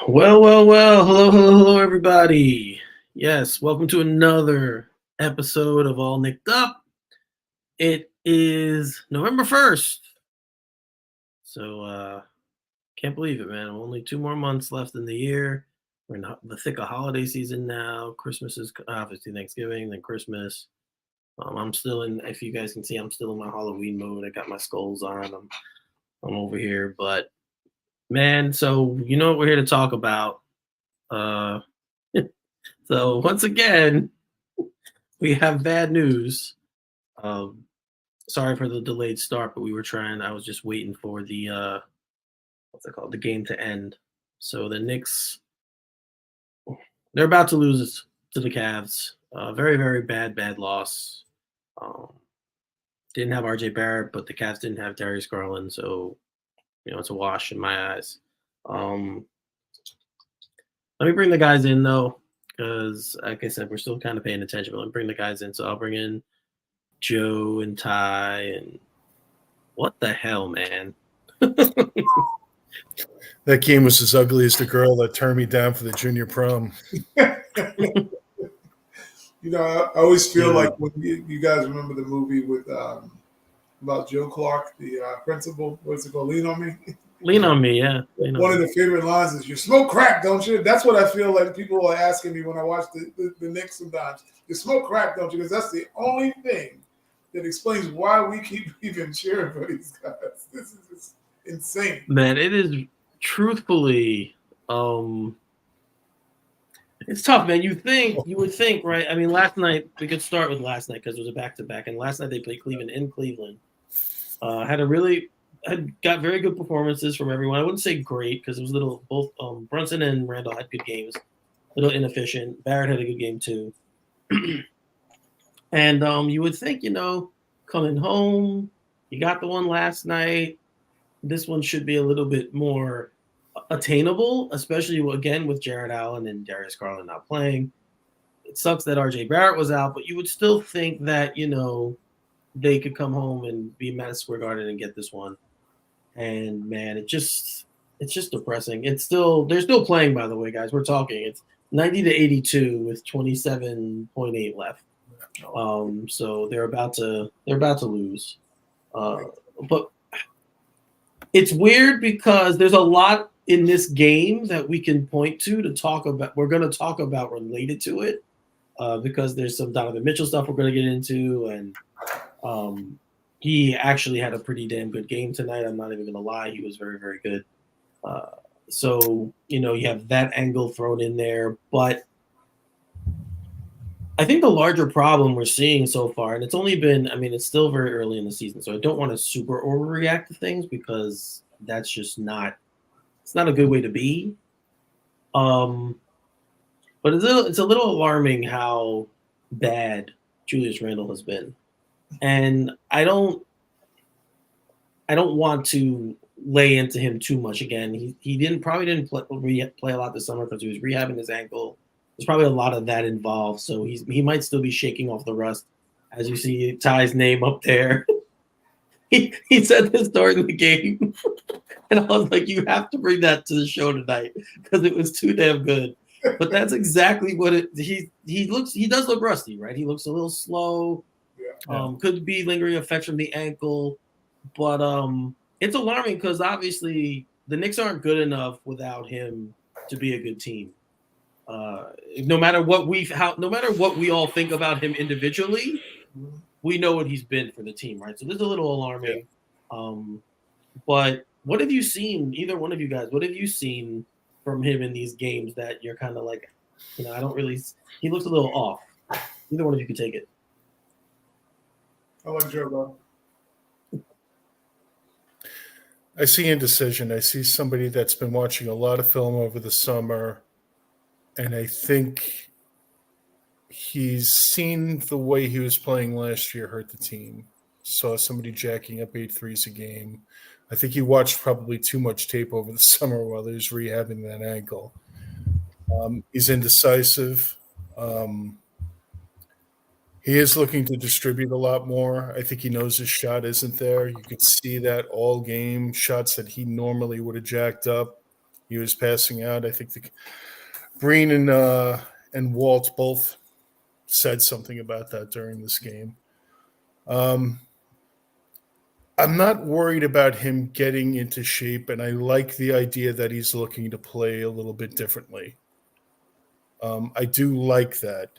Well. Hello, everybody. Yes, welcome to another episode of All Knicked Up. It is November 1st. So, can't believe it, man. Only 2 more months left in the year. We're in the thick of holiday season now. Christmas is obviously Thanksgiving, then Christmas. I'm still in, if you guys can see, I'm still in my Halloween mode. I got my skulls on. I'm over here. But, man, so you know what we're here to talk about. Uh, So once again, we have bad news. Um, Sorry for the delayed start, but we were trying. I was just waiting for the what's it called, the game to end. So the Knicks, they're about to lose to the Cavs. Very, very bad loss. Um, didn't have RJ Barrett, but the Cavs didn't have Darius Garland, so it's a wash in my eyes. Um, Let me bring the guys in though, because like I said, we're still kind of paying attention. But let me bring the guys in. So I'll bring in Joe and Ty and what the hell, man? That game was as ugly as the girl that turned me down for the junior prom. I always feel Yeah. like when you guys remember the movie with about Joe Clark, the principal. What's it called? Lean on Me. Lean on me, yeah. One of the favorite lines is, "You smoke crack, don't you?" That's what I feel like people are asking me when I watch the Knicks sometimes. You smoke crack, don't you? Because that's the only thing that explains why we keep even cheering for these guys. This is just insane. Man, it is truthfully, it's tough, man. You would think, right? I mean, last night, we could start with last night because it was a back-to-back. And last night they played Cleveland in Cleveland. Got very good performances from everyone. I wouldn't say great because it was both Brunson and Randall had good games. A little inefficient. Barrett had a good game too. And you would think, coming home, you got the one last night. This one should be a little bit more attainable, especially again with Jared Allen and Darius Garland not playing. It sucks that RJ Barrett was out, but you would still think that they could come home and be Madison Square Garden and get this one. And man, it's just depressing. They're still playing, by the way, guys. We're talking. It's 90-82 with 27.8 left. So they're about to lose. But it's weird because there's a lot in this game that we can point to talk about. We're going to talk about related to it because there's some Donovan Mitchell stuff we're going to get into, and he actually had a pretty damn good game tonight. I'm not even going to lie. He was very, very good. So you have that angle thrown in there. But I think the larger problem we're seeing so far, and it's only been, it's still very early in the season, so I don't want to super overreact to things because that's just it's not a good way to be. But it's a little alarming how bad Julius Randle has been. And I don't want to lay into him too much again. He probably didn't play a lot this summer because he was rehabbing his ankle. There's probably a lot of that involved, so he might still be shaking off the rust. As you see Ty's name up there, he said this during the game, and I was like, "You have to bring that to the show tonight because it was too damn good." But that's exactly what he looks. He does look rusty, right? He looks a little slow. Yeah. Could be lingering effects from the ankle, but it's alarming because obviously the Knicks aren't good enough without him to be a good team. No matter what we all think about him individually, we know what he's been for the team, right? So this is a little alarming. Yeah. But what have you seen, either one of you guys? What have you seen from him in these games that you're kind of like, I don't really. He looks a little off. Either one of you could take it. I like Joe. I see indecision. I see somebody that's been watching a lot of film over the summer. And I think he's seen the way he was playing last year hurt the team. Saw somebody jacking up 8 threes a game. I think he watched probably too much tape over the summer while he was rehabbing that ankle. He's indecisive. He is looking to distribute a lot more. I think he knows his shot isn't there. You could see that all game. Shots that he normally would have jacked up, he was passing out. I think Breen and Walt both said something about that during this game. I'm not worried about him getting into shape, and I like the idea that he's looking to play a little bit differently. I do like that.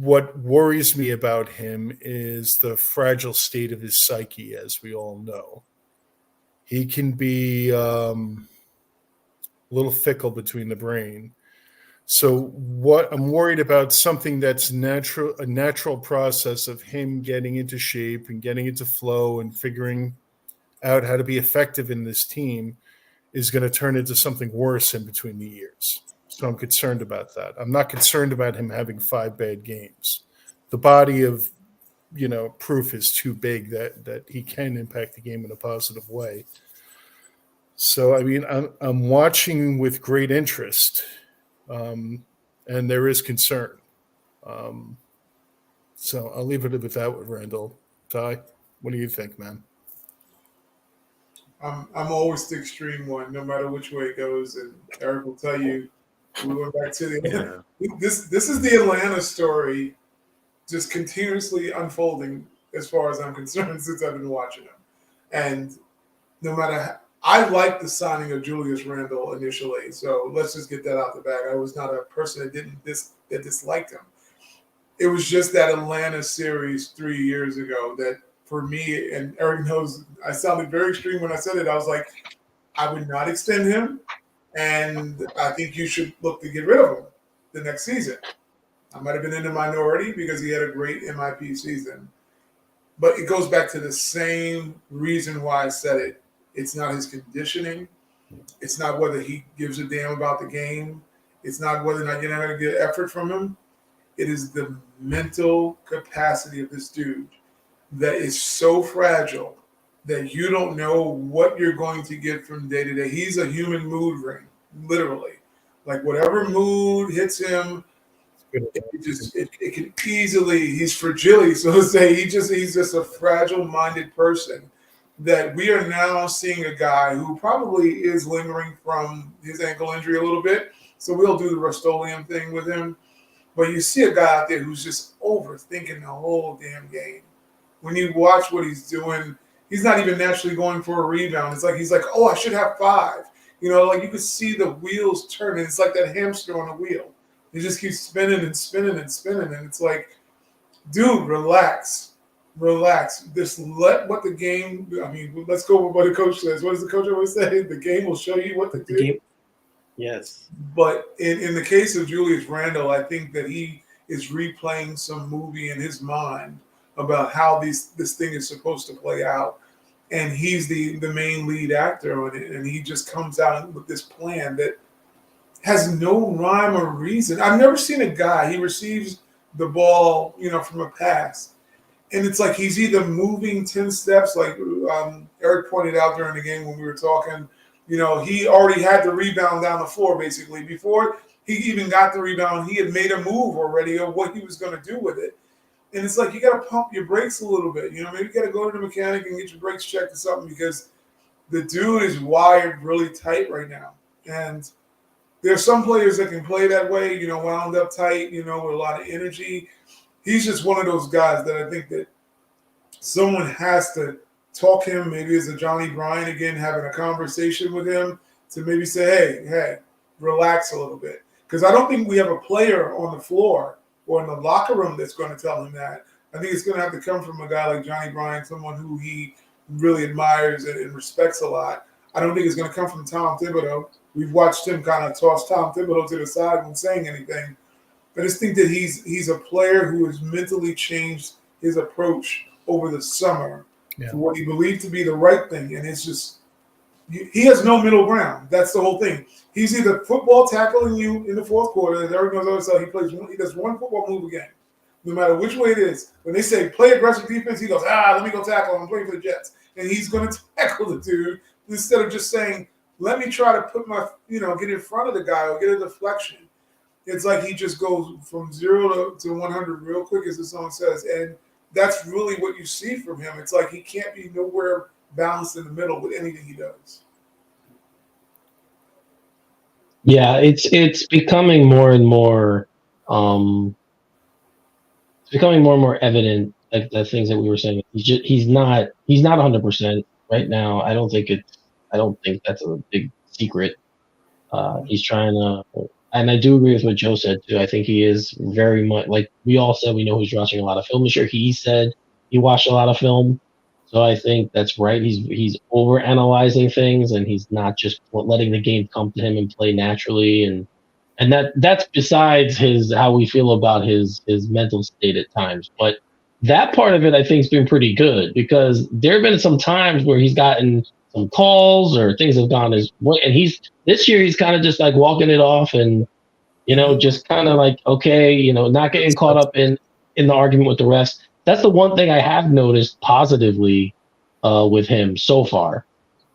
What worries me about him is the fragile state of his psyche, as we all know. He can be a little fickle between the brain. So what I'm worried about, something that's a natural process of him getting into shape and getting into flow and figuring out how to be effective in this team is going to turn into something worse in between the years. So I'm concerned about that. I'm not concerned about him having 5 bad games. The body of proof is too big that he can impact the game in a positive way. So I mean, I'm watching with great interest, and there is concern. So I'll leave it with that with Randall. Ty, what do you think, man? I'm always the extreme one, no matter which way it goes. And Eric will tell you, we went back to the this is the Atlanta story, just continuously unfolding as far as I'm concerned since I've been watching them. And no matter I liked the signing of Julius Randle initially, so let's just get that out the bag. I was not a person that disliked him. It was just that Atlanta series 3 years ago that, for me, and Eric knows, I sounded very extreme when I said it. I was like, I would not extend him, and I think you should look to get rid of him the next season. I might have been in the minority because he had a great MIP season. But it goes back to the same reason why I said it. It's not his conditioning. It's not whether he gives a damn about the game. It's not whether or not you're not going to get effort from him. It is the mental capacity of this dude that is so fragile that you don't know what you're going to get from day to day. He's a human mood ring, literally. Like whatever mood hits him, it can easily, he's fragile, so to say. He's just a fragile-minded person that we are now seeing a guy who probably is lingering from his ankle injury a little bit. So we'll do the Rust-Oleum thing with him. But you see a guy out there who's just overthinking the whole damn game. When you watch what he's doing, he's not even naturally going for a rebound. It's like he's like, oh, I should have 5. Like you could see the wheels turning. It's like that hamster on a wheel. He just keeps spinning and spinning and spinning. And it's like, dude, relax. Just let what the game, let's go with what the coach says. What does the coach always say? The game will show you what to do. Yes. But in the case of Julius Randle, I think that he is replaying some movie in his mind about how this thing is supposed to play out. And he's the main lead actor on it. And he just comes out with this plan that has no rhyme or reason. I've never seen a guy, he receives the ball, from a pass. And it's like he's either moving 10 steps, like Eric pointed out during the game when we were talking. He already had the rebound down the floor, basically. Before he even got the rebound, he had made a move already of what he was going to do with it. And it's like you got to pump your brakes a little bit. Maybe you got to go to the mechanic and get your brakes checked or something, because the dude is wired really tight right now. And there's some players that can play that way, wound up tight, with a lot of energy. He's just one of those guys that I think that someone has to talk him, maybe as a Johnny Bryan again, having a conversation with him to maybe say, hey, relax a little bit. Because I don't think we have a player on the floor or in the locker room that's going to tell him that. I think it's going to have to come from a guy like Johnny Bryan, someone who he really admires and respects a lot. I don't think it's going to come from Tom Thibodeau. We've watched him kind of toss Tom Thibodeau to the side when saying anything. I just think that he's a player who has mentally changed his approach over the summer to what he believed to be the right thing. And it's just, he has no middle ground. That's the whole thing. He's either football tackling you in the fourth quarter, and Eric knows also he does one football move again, no matter which way it is. When they say play aggressive defense, he goes, let me go tackle him. I'm playing for the Jets. And he's going to tackle the dude instead of just saying, let me try to put my, get in front of the guy or get a deflection. It's like he just goes from 0 to 100 real quick, as the song says. And that's really what you see from him. It's like he can't be nowhere balanced in the middle with anything he does. Yeah, it's becoming more and more evident, like the things that we were saying. He's not 100% right now. I don't think that's a big secret. He's trying to, and I do agree with what Joe said too. I think he is very much, like we all said, we know he's watching a lot of film. I'm sure he said he watched a lot of film. So I think that's right. He's over analyzing things, and he's not just letting the game come to him and play naturally. And that's besides how we feel about his mental state at times. But that part of it, I think, has been pretty good, because there have been some times where he's gotten some calls or things have gone his way, and this year he's kind of just like walking it off and just kind of like, okay, not getting caught up in the argument with the refs. That's the one thing I have noticed positively with him so far.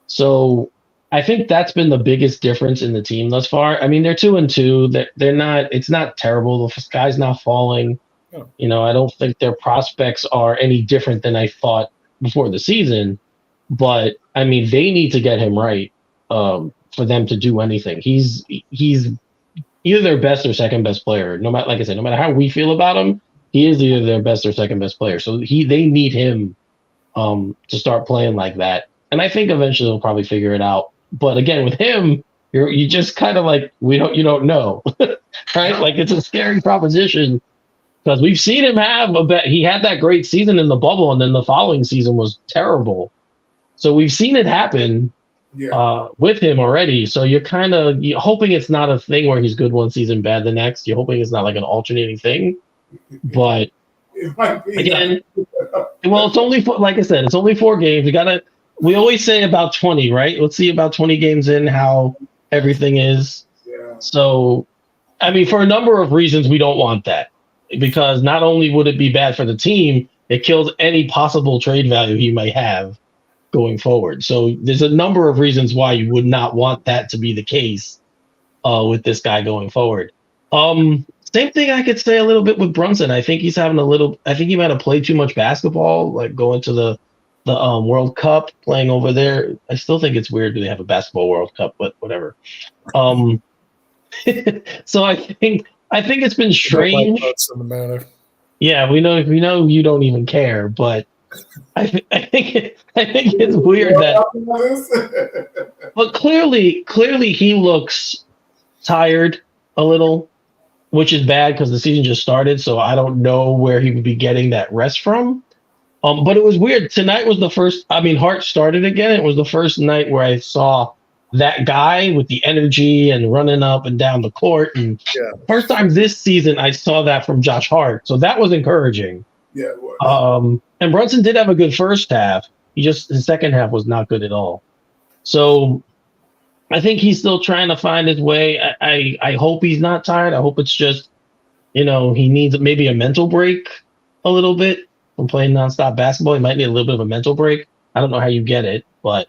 So I think that's been the biggest difference in the team thus far. I mean, they're 2-2. They're not. It's not terrible. The sky's not falling. Oh. I don't think their prospects are any different than I thought before the season. But I mean, they need to get him right for them to do anything. He's either their best or second best player. No matter, like I said, no matter how we feel about him, he is either their best or second best player. So they need him to start playing like that. And I think eventually they'll probably figure it out. But again, with him, you just kind of like you don't know, right? Like it's a scary proposition because we've seen him have he had that great season in the bubble, and then the following season was terrible. So we've seen it happen with him already. So you're kind of hoping it's not a thing where he's good one season, bad the next. You're hoping it's not like an alternating thing. But it might be again, well, it's only like I said, it's only 4 games. We always say about 20, right? Let's see about 20 games in how everything is. Yeah. So, I mean, for a number of reasons, we don't want that because not only would it be bad for the team, it kills any possible trade value he might have going forward. So there's a number of reasons why you would not want that to be the case with this guy going forward. Same thing I could say a little bit with Brunson. I think I think he might have played too much basketball, like going to the World Cup, playing over there. I still think it's weird they have a basketball World Cup, but whatever. So I think it's been strange. Yeah, we know you don't even care, but I think it's weird that. But clearly he looks tired a little, which is bad because the season just started. So I don't know where he would be getting that rest from. But it was weird. Tonight was the first. I mean, Hart started again. It was the first night where I saw that guy with the energy and running up and down the court. And first time this season, I saw that from Josh Hart. So that was encouraging. Yeah, it was. And Brunson did have a good first half. His second half was not good at all. So I think he's still trying to find his way. I hope he's not tired. I hope it's just, he needs maybe a mental break a little bit from playing nonstop basketball. He might need a little bit of a mental break. I don't know how you get it, but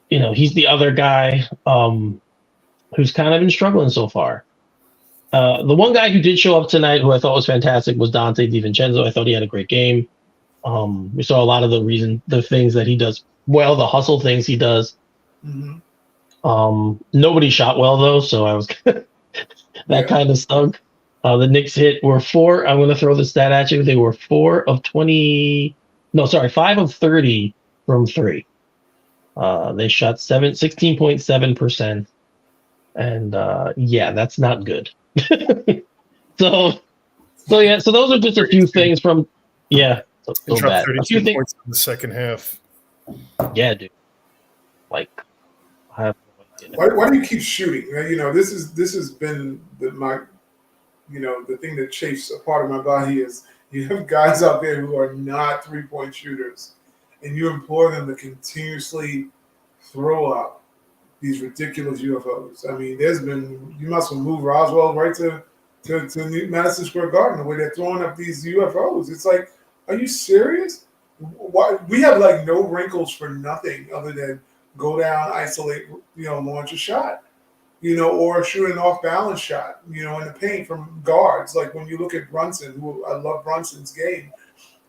he's the other guy who's kind of been struggling so far. The one guy who did show up tonight, who I thought was fantastic, was Dante DiVincenzo. I thought he had a great game. We saw a lot of the things that he does well, the hustle things he does. Mm-hmm. Nobody shot well though, so I was that kind of stunk. The Knicks were 4. I'm going to throw the stat at you. They were 5 of 30 from 3. They shot 16.7%, and that's not good. So those are just a few things from So bad. 32 points in the second half. Yeah, dude. Like, why do you keep shooting? This has been the thing that chafes a part of my body is you have guys out there who are not 3-point shooters, and you implore them to continuously throw up these ridiculous UFOs. I mean, you must have moved Roswell right to Madison Square Garden the way they're throwing up these UFOs. It's like, are you serious? Why we have like no wrinkles for nothing other than go down, isolate, launch a shot, or shoot an off-balance shot, in the paint from guards. Like when you look at Brunson, who I love Brunson's game,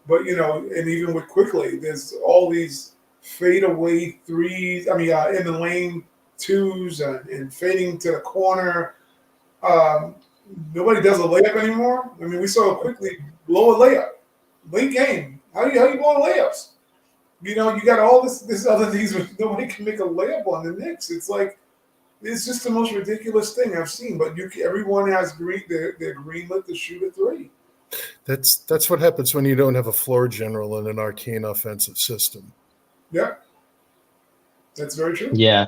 but and even with Quickly, there's all these fadeaway threes. I mean, in the lane 2s and fading to the corner. Nobody does a layup anymore. I mean, we saw Quickly blow a layup late game. How you blow layups? You got all this other things, but nobody can make a layup on the Knicks. It's like it's just the most ridiculous thing I've seen. But everyone has they're greenlit to shoot a 3. That's what happens when you don't have a floor general in an arcane offensive system. Yeah, that's very true. Yeah,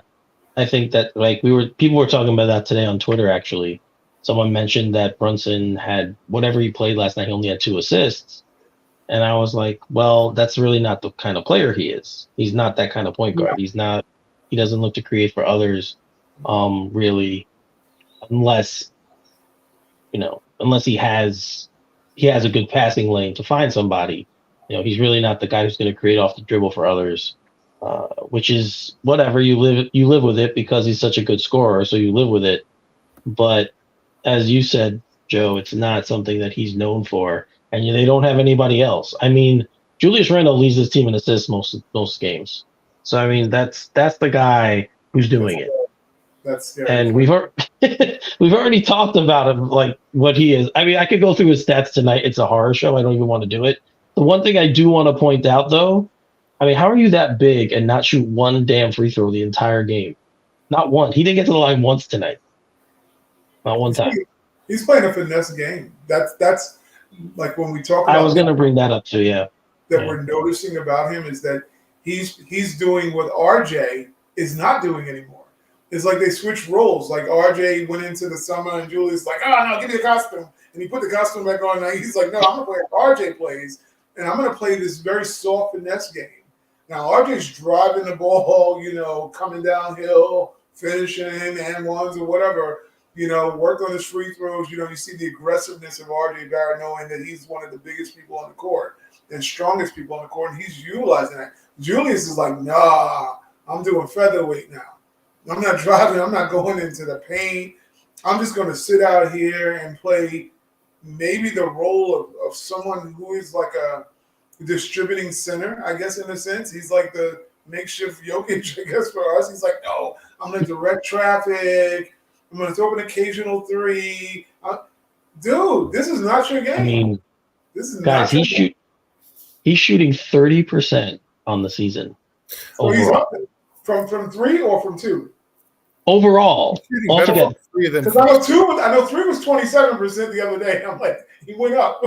I think that people were talking about that today on Twitter. Actually, someone mentioned that Brunson had whatever he played last night. He only had 2 assists, and I was like, well, that's really not the kind of player he is. He's not that kind of point guard. He's not. He doesn't look to create for others, really, unless unless he has a good passing lane to find somebody. He's really not the guy who's going to create off the dribble for others, which is whatever. You live with it because he's such a good scorer, so you live with it. But as you said, Joe, it's not something that he's known for, and they don't have anybody else. I mean, Julius Randle leads his team in assists most games. So I mean, that's the guy who's doing it. That's scary. And we've already talked about him, like what he is. I mean, I could go through his stats tonight. It's a horror show. I don't even want to do it. The one thing I do want to point out, though, I mean, how are you that big and not shoot one damn free throw the entire game? Not one. He didn't get to the line once tonight. Not one time. He's playing a finesse game. That's like when we talk about. I was going to bring that up too. Yeah. We're noticing about him is that he's doing what RJ is not doing anymore. It's like they switched roles. Like RJ went into the summer and Julius like, oh no, give me the costume, and he put the costume back on. And he's like, no, I'm gonna play like RJ plays, and I'm gonna play this very soft finesse game. Now RJ's driving the ball, coming downhill, finishing and ones or whatever. Work on his free throws. You see the aggressiveness of RJ Barrett, knowing that he's one of the biggest people on the court and strongest people on the court, and he's utilizing that. Julius is like, nah, I'm doing featherweight now. I'm not driving. I'm not going into the paint. I'm just going to sit out here and play maybe the role of someone who is like a distributing center, I guess, in a sense. He's like the makeshift Jokic, I guess, for us. He's like, no, I'm going to direct traffic. I'm going to throw an occasional three. Dude, this is not your game. I mean, this is guys, not your game. He's shooting 30% on the season. So he's up from three or from two? Overall, altogether. Because I know three was 27% the other day. I'm like, he went up.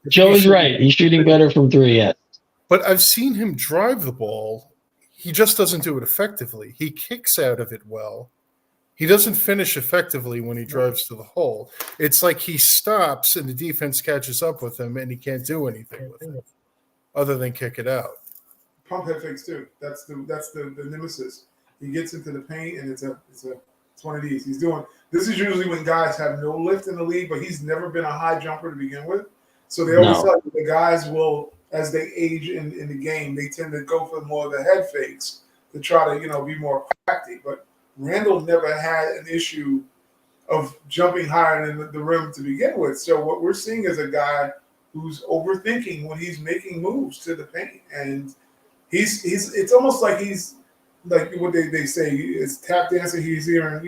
Joe is right. He's shooting better from three, yes. But I've seen him drive the ball. He just doesn't do it effectively. He kicks out of it well. He doesn't finish effectively when he drives to the hole. It's like he stops and the defense catches up with him and he can't do anything with it other than kick it out. Pump head fakes too. That's the nemesis. He gets into the paint and it's one of these. This is usually when guys have no lift in the league, but he's never been a high jumper to begin with. So they always tell you the guys will, as they age in the game, they tend to go for more of the head fakes to try to be more crafty. But Randall never had an issue of jumping higher than the rim to begin with. So what we're seeing is a guy who's overthinking when he's making moves to the paint, and it's almost like he's like what they say is tap dancing. He's hearing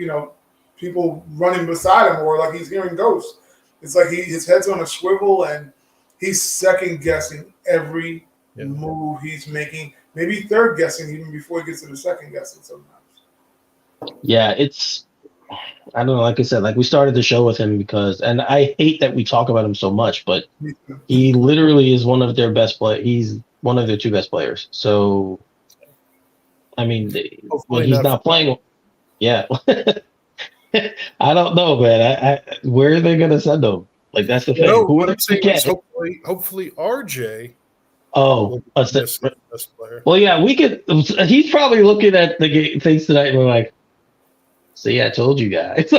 people running beside him, or like he's hearing ghosts. It's like his head's on a swivel and he's second guessing every move he's making, maybe third guessing even before he gets to the second guessing sometimes. Yeah, I don't know, like I said, like we started the show with him and I hate that we talk about him so much, but he literally is one of their best players. He's one of their two best players. So, I mean, when he's not playing, yeah. I don't know, man. Where are they going to send him? Like, that's the thing. Who are they going to get? Hopefully RJ. Oh, best player. Well, yeah, we could. He's probably looking at the things tonight and we're like, see, I told you guys.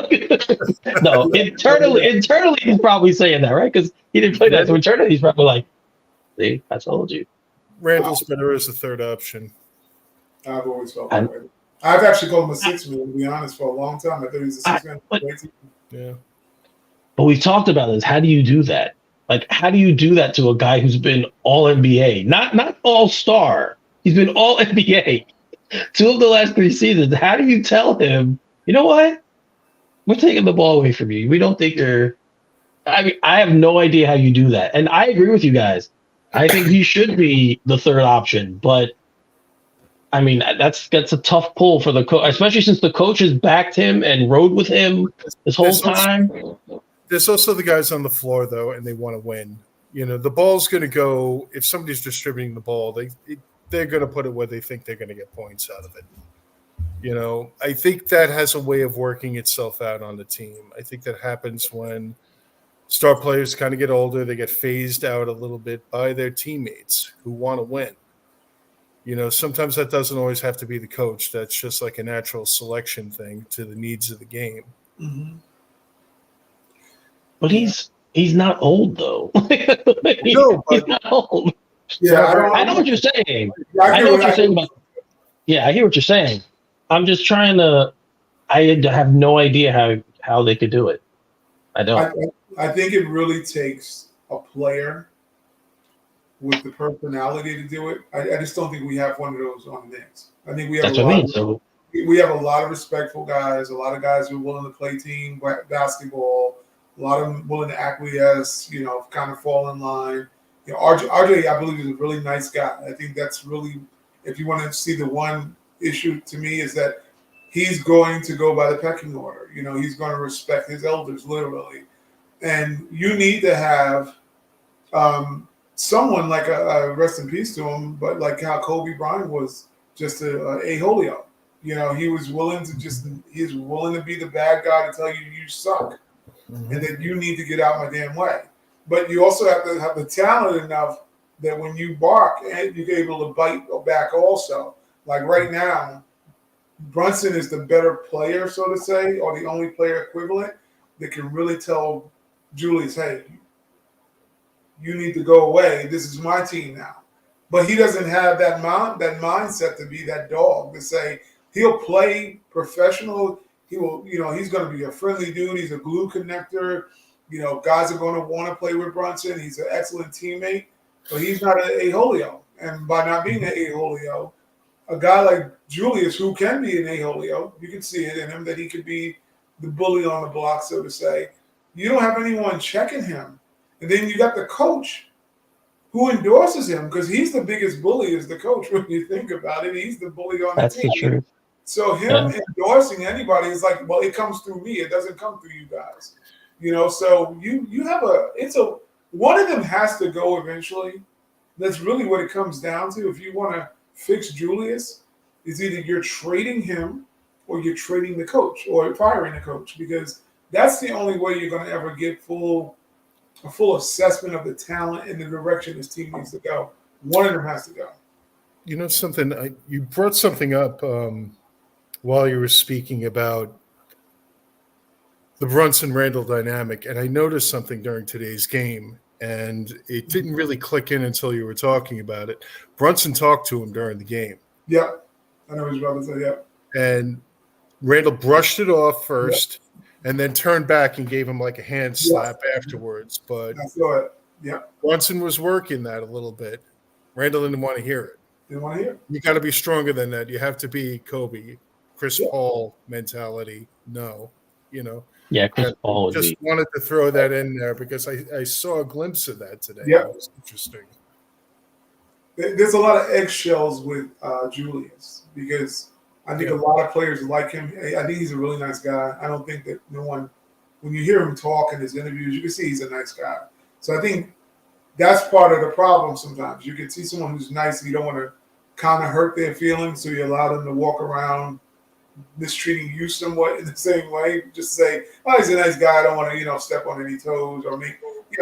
No, internally, he's probably saying that, right? Because he didn't play that. So internally, he's probably like, see, I told you. Randall's better as the third option. I've always felt that way. I've actually called him a six-man, to be honest, for a long time. I thought he was a six-man. Yeah. But we've talked about this. How do you do that? Like, how do you do that to a guy who's been all NBA? Not all-star. He's been all NBA. 2 of the last 3 seasons. How do you tell him, you know what? We're taking the ball away from you. We don't think you're – I mean, I have no idea how you do that. And I agree with you guys. I think he should be the third option. But, I mean, that's a tough pull for the coach, especially since the coach has backed him and rode with him this whole time. There's also the guys on the floor, though, and they want to win. The ball's going to go – if somebody's distributing the ball, they're going to put it where they think they're going to get points out of it. I think that has a way of working itself out on the team. I think that happens when star players kind of get older. They get phased out a little bit by their teammates who want to win. Sometimes that doesn't always have to be the coach. That's just like a natural selection thing to the needs of the game. Mm-hmm. But he's not old though. No, He's but not old. it's not very. I know what you're saying. I I hear know what what you're saying about. Yeah, I hear what you're saying. I'm just trying to. I have no idea how they could do it. I don't. I think it really takes a player with the personality to do it. I just don't think we have one of those on the Knicks. I think we have a That's what I lot mean. of So we have a lot of respectful guys, a lot of guys who are willing to play team basketball, a lot of them willing to acquiesce, kind of fall in line. RJ, I believe, is a really nice guy. I think that's really, if you want to see the one issue to me, is that he's going to go by the pecking order. He's going to respect his elders, literally. And you need to have someone like a rest in peace to him, but like how Kobe Bryant was just a Holio. He was willing to he's willing to be the bad guy to tell you suck and that you need to get out my damn way. But you also have to have the talent enough that when you bark, and you're able to bite back also. Like right now, Brunson is the better player, so to say, or the only player equivalent that can really tell Julius, hey, you need to go away. This is my team now. But he doesn't have that mindset to be that dog to say he'll play professional. He will, he's going to be a friendly dude. He's a glue connector. Guys are going to want to play with Brunson. He's an excellent teammate, but he's not an a-holio. And by not being an a-holio, a guy like Julius, who can be an a-holio, you can see it in him that he could be the bully on the block, so to say. You don't have anyone checking him. And then you got the coach who endorses him because he's the biggest bully as the coach when you think about it. He's the bully on the that's team. the truth. So him endorsing anybody is like, well, it comes through me. It doesn't come through you guys. So you have one of them has to go eventually. That's really what it comes down to. If you want to fix Julius, it's either you're trading him or you're trading the coach or firing the coach, because that's the only way you're going to ever get a full assessment of the talent and the direction this team needs to go. One of them has to go. You know something? You brought something up while you were speaking about the Brunson-Randall dynamic, and I noticed something during today's game, and it didn't really click in until you were talking about it. Brunson talked to him during the game. Yeah, I know what you're about to say, yeah. And Randall brushed it off first, and then turned back and gave him like a hand slap afterwards. But I saw it. Yeah. Brunson was working that a little bit. Randall didn't want to hear it. Didn't want to hear it. You got to be stronger than that. You have to be Kobe, Chris Paul mentality. No, Yeah, Chris Paul would just be. wanted to throw that in there because I saw a glimpse of that today. Yeah. It was interesting. There's a lot of eggshells with Julius because I think a lot of players like him. I think he's a really nice guy. I don't think that when you hear him talk in his interviews, you can see he's a nice guy. So I think that's part of the problem sometimes. You can see someone who's nice and you don't want to kind of hurt their feelings, so you allow them to walk around mistreating you somewhat in the same way. Just say, oh, he's a nice guy. I don't want to, step on any toes or make,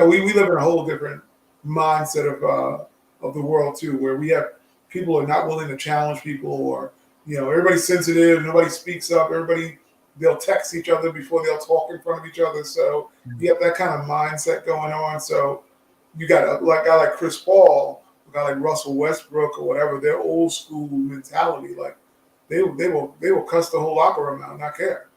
we live in a whole different mindset of the world too, where we have people who are not willing to challenge people, or, everybody's sensitive. Nobody speaks up. They'll text each other before they'll talk in front of each other. So you have that kind of mindset going on. So you got a guy like Chris Paul, a guy like Russell Westbrook or whatever, their old school mentality. Like they will cuss the whole locker room out, not care.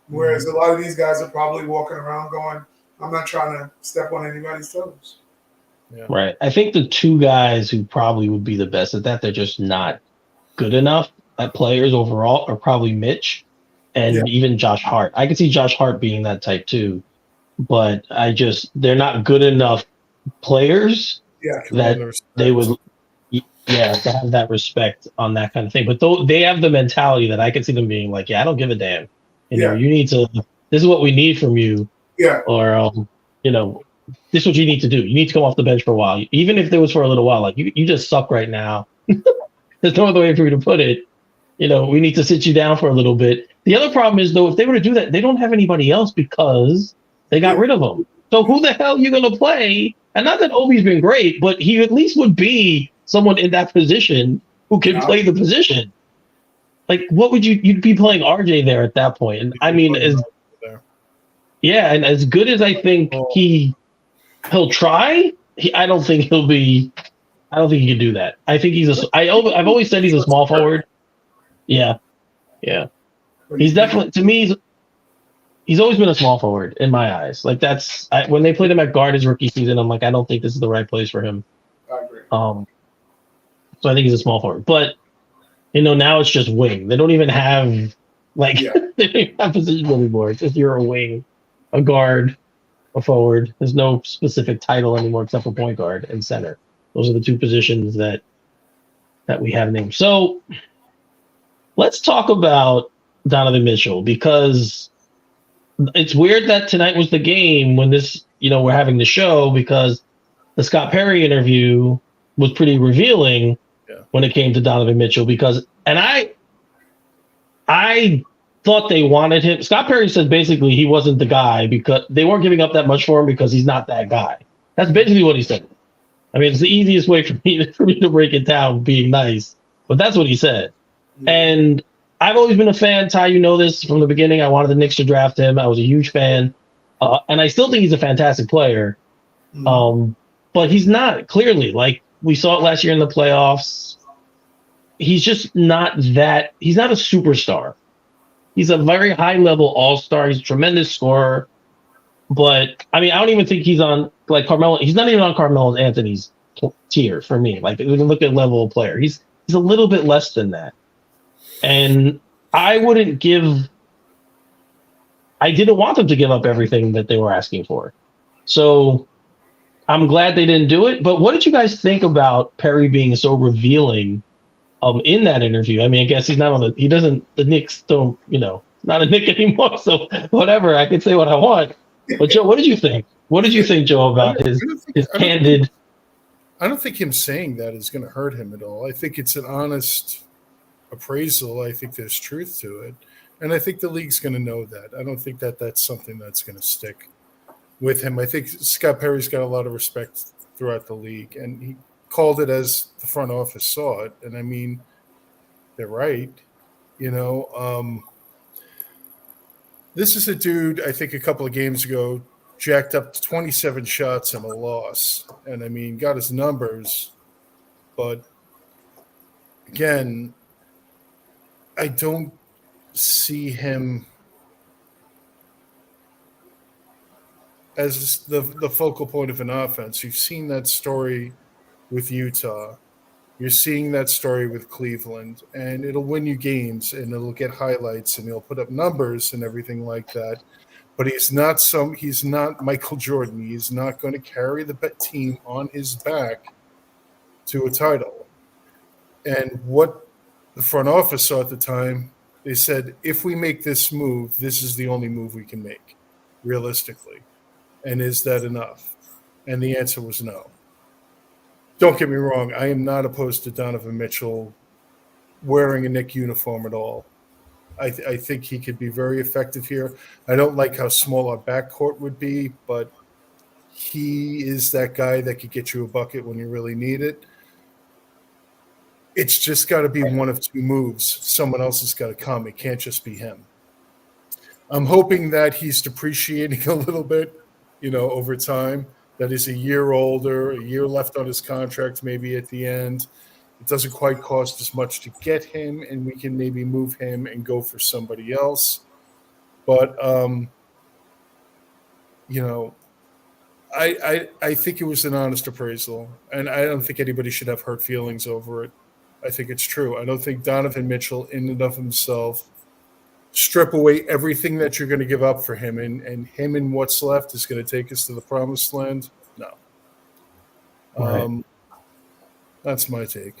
Whereas a lot of these guys are probably walking around going, I'm not trying to step on anybody's toes. Yeah. Right. I think the two guys who probably would be the best at that, they're just not good enough at players overall, are probably Mitch and even Josh Hart. I could see Josh Hart being that type too, but they're not good enough players that they would, to have that respect on that kind of thing. But they have the mentality that I could see them being like, I don't give a damn. You need to, this is what we need from you. Yeah. Or, this is what you need to do. You need to come off the bench for a while. Even if it was for a little while, like you just suck right now. There's no other way for you to put it. We need to sit you down for a little bit. The other problem is, though, if they were to do that, they don't have anybody else because they got rid of them. So who the hell are you going to play? And not that Obi's been great, but he at least would be someone in that position who can play the position. Like, what would you'd be playing RJ there at that point? And I mean, Yeah, and as good as I think he'll try, I don't think he'll be. I don't think he can do that. I think I've always said he's a small forward. Yeah, yeah. He's definitely to me. He's always been a small forward in my eyes. Like when they played him at guard his rookie season, I'm like, I don't think this is the right place for him. I agree. So I think he's a small forward. But now it's just wing. They don't even have they don't even have position anymore. It's just you're a wing, a guard, a forward. There's no specific title anymore except for point guard and center. Those are the two positions that we have named. So let's talk about Donovan Mitchell, because it's weird that tonight was the game when this, we're having the show, because the Scott Perry interview was pretty revealing when it came to Donovan Mitchell, and I thought they wanted him. Scott Perry said basically he wasn't the guy because they weren't giving up that much for him because he's not that guy. That's basically what he said. I mean, it's the easiest way for me to break it down, being nice, but that's what he said. Yeah. And I've always been a fan, Ty, this from the beginning. I wanted the Knicks to draft him. I was a huge fan. And I still think he's a fantastic player. But he's not, clearly. Like, we saw it last year in the playoffs. He's just not that. He's not a superstar. He's a very high-level all-star. He's a tremendous scorer. But, I mean, I don't even think he's on, like, Carmelo. He's not even on Carmelo Anthony's tier for me. Like, we can look at level of player. He's a little bit less than that. And I didn't want them to give up everything that they were asking for. So I'm glad they didn't do it. But what did you guys think about Perry being so revealing in that interview? I mean, I guess the Knicks don't, not a Knick anymore. So whatever, I can say what I want. But Joe, what did you think? What did you think, Joe, about his candid? I don't think him saying that is going to hurt him at all. I think it's an honest appraisal. I think there's truth to it. And I think the league's going to know that. I don't think that that's something that's going to stick with him. I think Scott Perry's got a lot of respect throughout the league, and he called it as the front office saw it. And I mean, they're right. This is a dude, I think a couple of games ago, jacked up 27 shots and a loss. And I mean, got his numbers. But again, I don't see him as the focal point of an offense. You've seen that story with Utah. You're seeing that story with Cleveland, and it'll win you games, and it'll get highlights, and he'll put up numbers and everything like that. But he's not Michael Jordan. He's not going to carry the team on his back to a title. And what the front office saw at the time, they said, if we make this move, this is the only move we can make, realistically. And is that enough? And the answer was no. Don't get me wrong. I am not opposed to Donovan Mitchell wearing a Knick uniform at all. I think he could be very effective here. I don't like how small our backcourt would be, but he is that guy that could get you a bucket when you really need it. It's just got to be one of two moves. Someone else has got to come. It can't just be him. I'm hoping that he's depreciating a little bit, over time, that he's a year older, a year left on his contract, maybe at the end. It doesn't quite cost as much to get him, and we can maybe move him and go for somebody else. But, I think it was an honest appraisal, and I don't think anybody should have hurt feelings over it. I think it's true. I don't think Donovan Mitchell, in and of himself, strip away everything that you're going to give up for him, and him and what's left is going to take us to the promised land. No. Right. That's my take.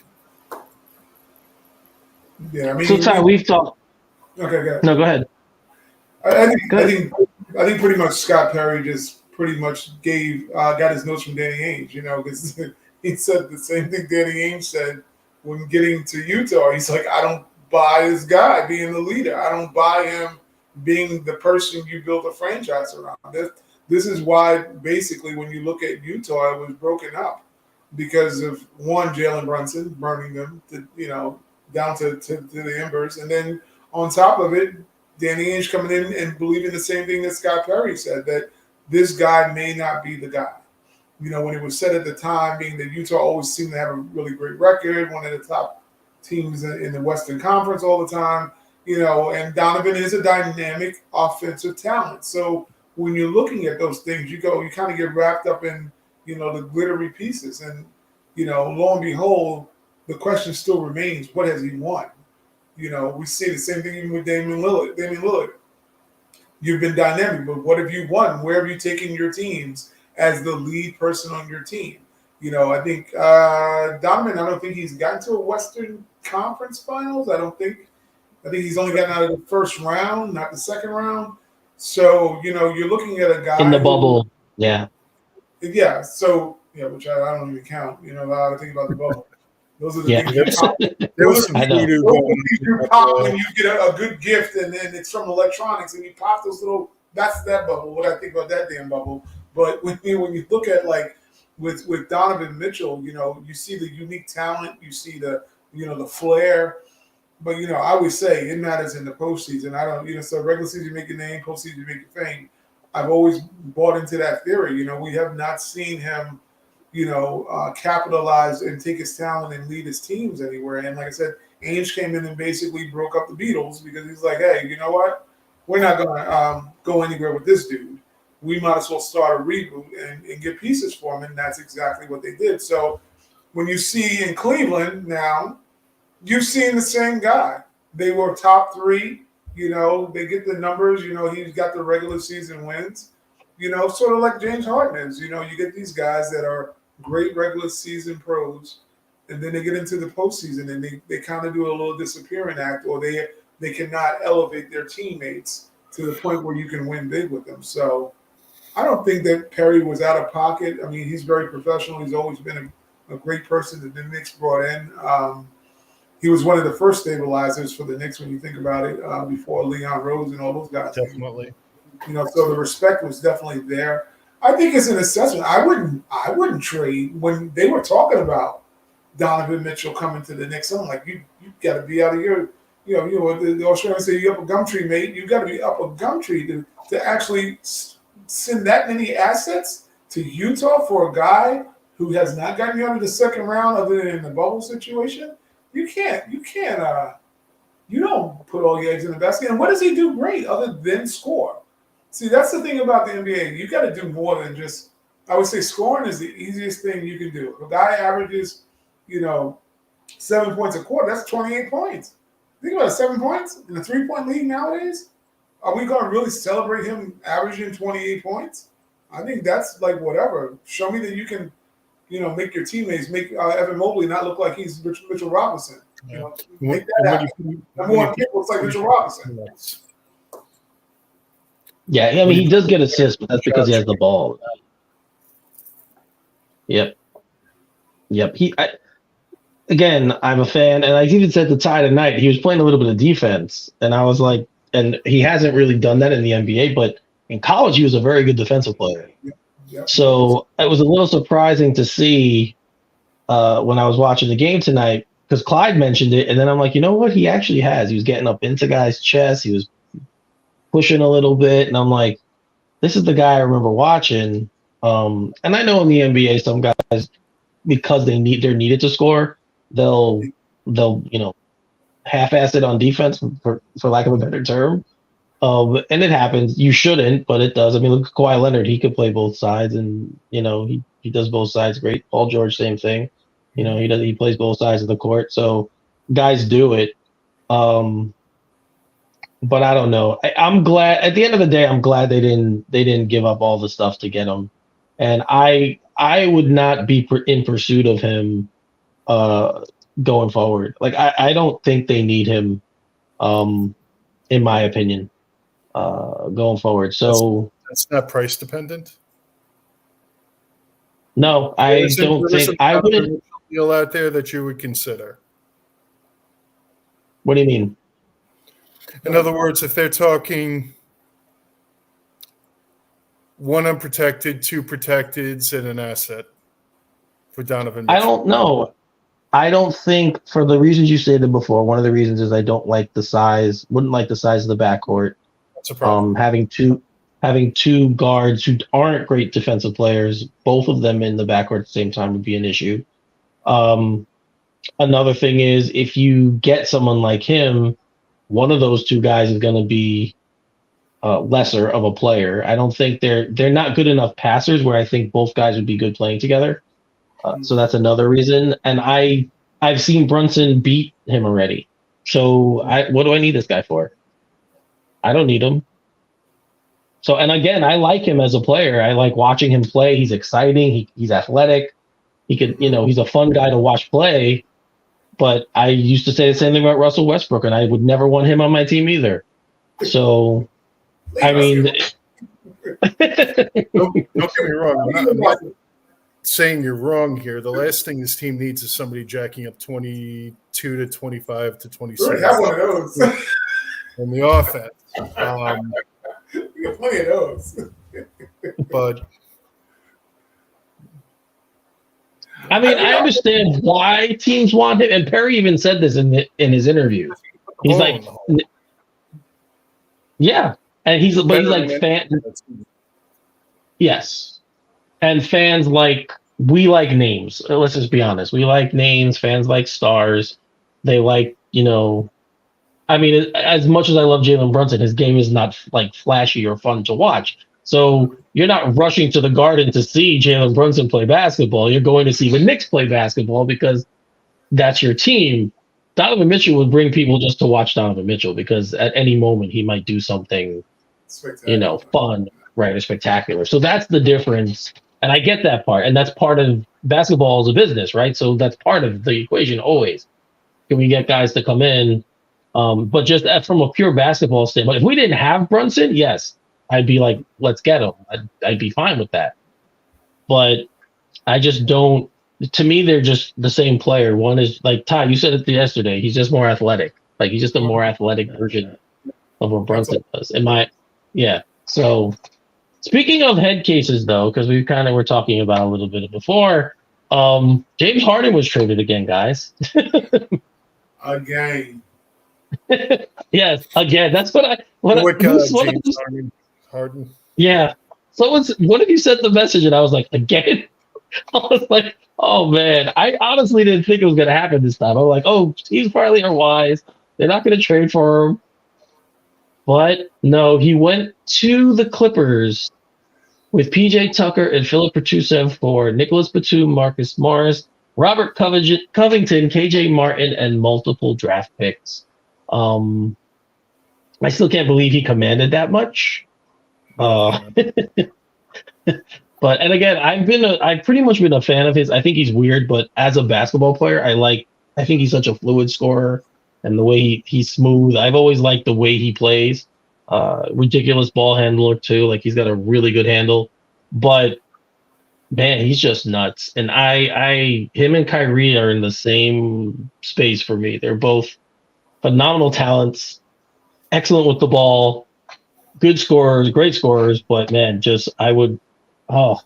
Yeah, I mean, so Ty, we've talked. Okay, go ahead. No, go ahead. I think pretty much Scott Perry just pretty much got his notes from Danny Ainge, because he said the same thing Danny Ainge said when getting to Utah. He's like, I don't buy this guy being the leader. I don't buy him being the person you built a franchise around. This is why, basically, when you look at Utah, it was broken up because of, one, Jalen Brunson burning them, down to the embers. And then on top of it, Danny Ainge coming in and believing the same thing that Scott Perry said, that this guy may not be the guy. When it was said at the time, being that Utah always seemed to have a really great record, one of the top teams in the Western Conference all the time, and Donovan is a dynamic offensive talent. So when you're looking at those things, you kind of get wrapped up in, the glittery pieces. And, lo and behold, the question still remains, what has he won? We see the same thing even with Damian Lillard. You've been dynamic, but what have you won? Where have you taken your teams as the lead person on your team? I think Donovan, I don't think he's gotten to a Western Conference Finals. I think he's only gotten out of the first round, not the second round. So, you're looking at a guy in the bubble. Yeah. Yeah. So, which I don't even count. I think about the bubble. Those are the things you pop. There was some you pop when you get a good gift, and then it's from electronics, and you pop those little. That's that bubble. What I think about that damn bubble. But when you look at like with Donovan Mitchell, you see the unique talent, you see the the flair. But I always say it matters in the postseason. I don't so regular season you make your name, postseason you make your fame. I've always bought into that theory. We have not seen him capitalize and take his talent and lead his teams anywhere. And like I said, Ainge came in and basically broke up the Beatles because he's like, hey, you know what? We're not going to go anywhere with this dude. We might as well start a reboot and get pieces for him. And that's exactly what they did. So when you see in Cleveland now, you've seen the same guy. They were top 3. They get the numbers. He's got the regular season wins. Sort of like James Harden is. You get these guys that are great regular season pros, and then they get into the postseason and they kind of do a little disappearing act, or they cannot elevate their teammates to the point where you can win big with them. So I don't think that Perry was out of pocket. I mean, he's very professional. He's always been a great person that the Knicks brought in. He was one of the first stabilizers for the Knicks when you think about it, before Leon Rose and all those guys. Definitely. So the respect was definitely there. I think it's an assessment. I wouldn't trade when they were talking about Donovan Mitchell coming to the Knicks. I'm like, you got to be out of your, the Australians say you up a gum tree, mate. You got to be up a gum tree to actually send that many assets to Utah for a guy who has not gotten you out of the second round other than in the bubble situation. You don't put all your eggs in the basket. And what does he do great other than score? See, that's the thing about the NBA. You got to do more than just, I would say scoring is the easiest thing you can do. If a guy averages, 7 points a quarter, that's 28 points. Think about it, 7 points in a 3-point league nowadays. Are we going to really celebrate him averaging 28 points? I think that's like whatever. Show me that you can, make your teammates, make Evan Mobley not look like he's Mitchell Robinson. Make that happen. Number one pick looks like Mitchell Robinson. Yeah, I mean, he does get assists, but that's because he has the ball. Yep. Again, I'm a fan, and I even said the tie tonight, he was playing a little bit of defense, and I was like, and he hasn't really done that in the NBA, but in college, he was a very good defensive player. Yep. So it was a little surprising to see when I was watching the game tonight, because Clyde mentioned it, and then I'm like, you know what? He actually has. He was getting up into guys' chests. He was pushing a little bit, and I'm like, this is the guy I remember watching. And I know in the NBA, some guys, because they're needed to score, they'll half-ass it on defense, for lack of a better term. And it happens. You shouldn't, but it does. I mean, look at Kawhi Leonard. He could play both sides, and he does both sides great. Paul George, same thing. He plays both sides of the court. So guys do it. But I don't know. I'm glad. At the end of the day, I'm glad they didn't give up all the stuff to get him. And I would not be in pursuit of him going forward. Like I don't think they need him, in my opinion, going forward. So that's not price dependent. No, I don't think I wouldn't. Deal out there that you would consider. What do you mean? In other words, if they're talking 1 unprotected, 2 protecteds, and an asset for Donovan Mitchell. I don't know. I don't think, for the reasons you stated before, one of the reasons is I don't like the size, wouldn't like the size of the backcourt. That's a problem. Having two guards who aren't great defensive players, both of them in the backcourt at the same time would be an issue. Um, Another thing is if you get someone like him, one of those two guys is going to be lesser of a player. I don't think they're not good enough passers where I think both guys would be good playing together. So that's another reason. And I've seen Brunson beat him already. So what do I need this guy for? I don't need him. So, and again, I like him as a player. I like watching him play. He's exciting. He's athletic. He could, he's a fun guy to watch play. But I used to say the same thing about Russell Westbrook, and I would never want him on my team either. So, I mean, don't get me wrong. I'm not saying you're wrong here. The last thing this team needs is somebody jacking up 22 to 25 to 26. We have one of those. On the offense. We have plenty of those. But I mean, I understand why teams want him, and Perry even said this in his interview. He's like, yeah, and he's like fan. Yes, and fans we like names. Let's just be honest. We like names. Fans like stars. They like, I mean, as much as I love Jalen Brunson, his game is not like flashy or fun to watch. So you're not rushing to the Garden to see Jalen Brunson play basketball. You're going to see the Knicks play basketball because that's your team. Donovan Mitchell would bring people just to watch Donovan Mitchell because at any moment he might do something, fun, right, or spectacular. So that's the difference. And I get that part. And that's part of basketball as a business, right? So that's part of the equation always. Can we get guys to come in? But just from a pure basketball standpoint, if we didn't have Brunson, yes, I'd be like, let's get him. I'd be fine with that. But I just don't. To me, they're just the same player. One is like Ty. You said it yesterday. He's just more athletic. Like he's just a more athletic version of what Brunson does. So speaking of head cases, though, because we kind of were talking about a little bit before, James Harden was traded again, guys. Again. Yes, again. That's what James Harden. Yeah. So what if you sent the message and I was like, again? I was like, oh man, I honestly didn't think it was gonna happen this time. I'm like, oh, teams probably are wise. They're not gonna trade for him. But no, he went to the Clippers with PJ Tucker and Philip Pertusev for Nicholas Batum, Marcus Morris, Robert Covington, KJ Martin, and multiple draft picks. I still can't believe he commanded that much. But and again, I've pretty much been a fan of his. I think he's weird, but as a basketball player, I think he's such a fluid scorer, and the way he's smooth. I've always liked the way he plays. Ridiculous ball handler too. Like he's got a really good handle, but man, he's just nuts. And him and Kyrie are in the same space for me. They're both phenomenal talents, excellent with the ball, good scorers, great scorers. But man, I would have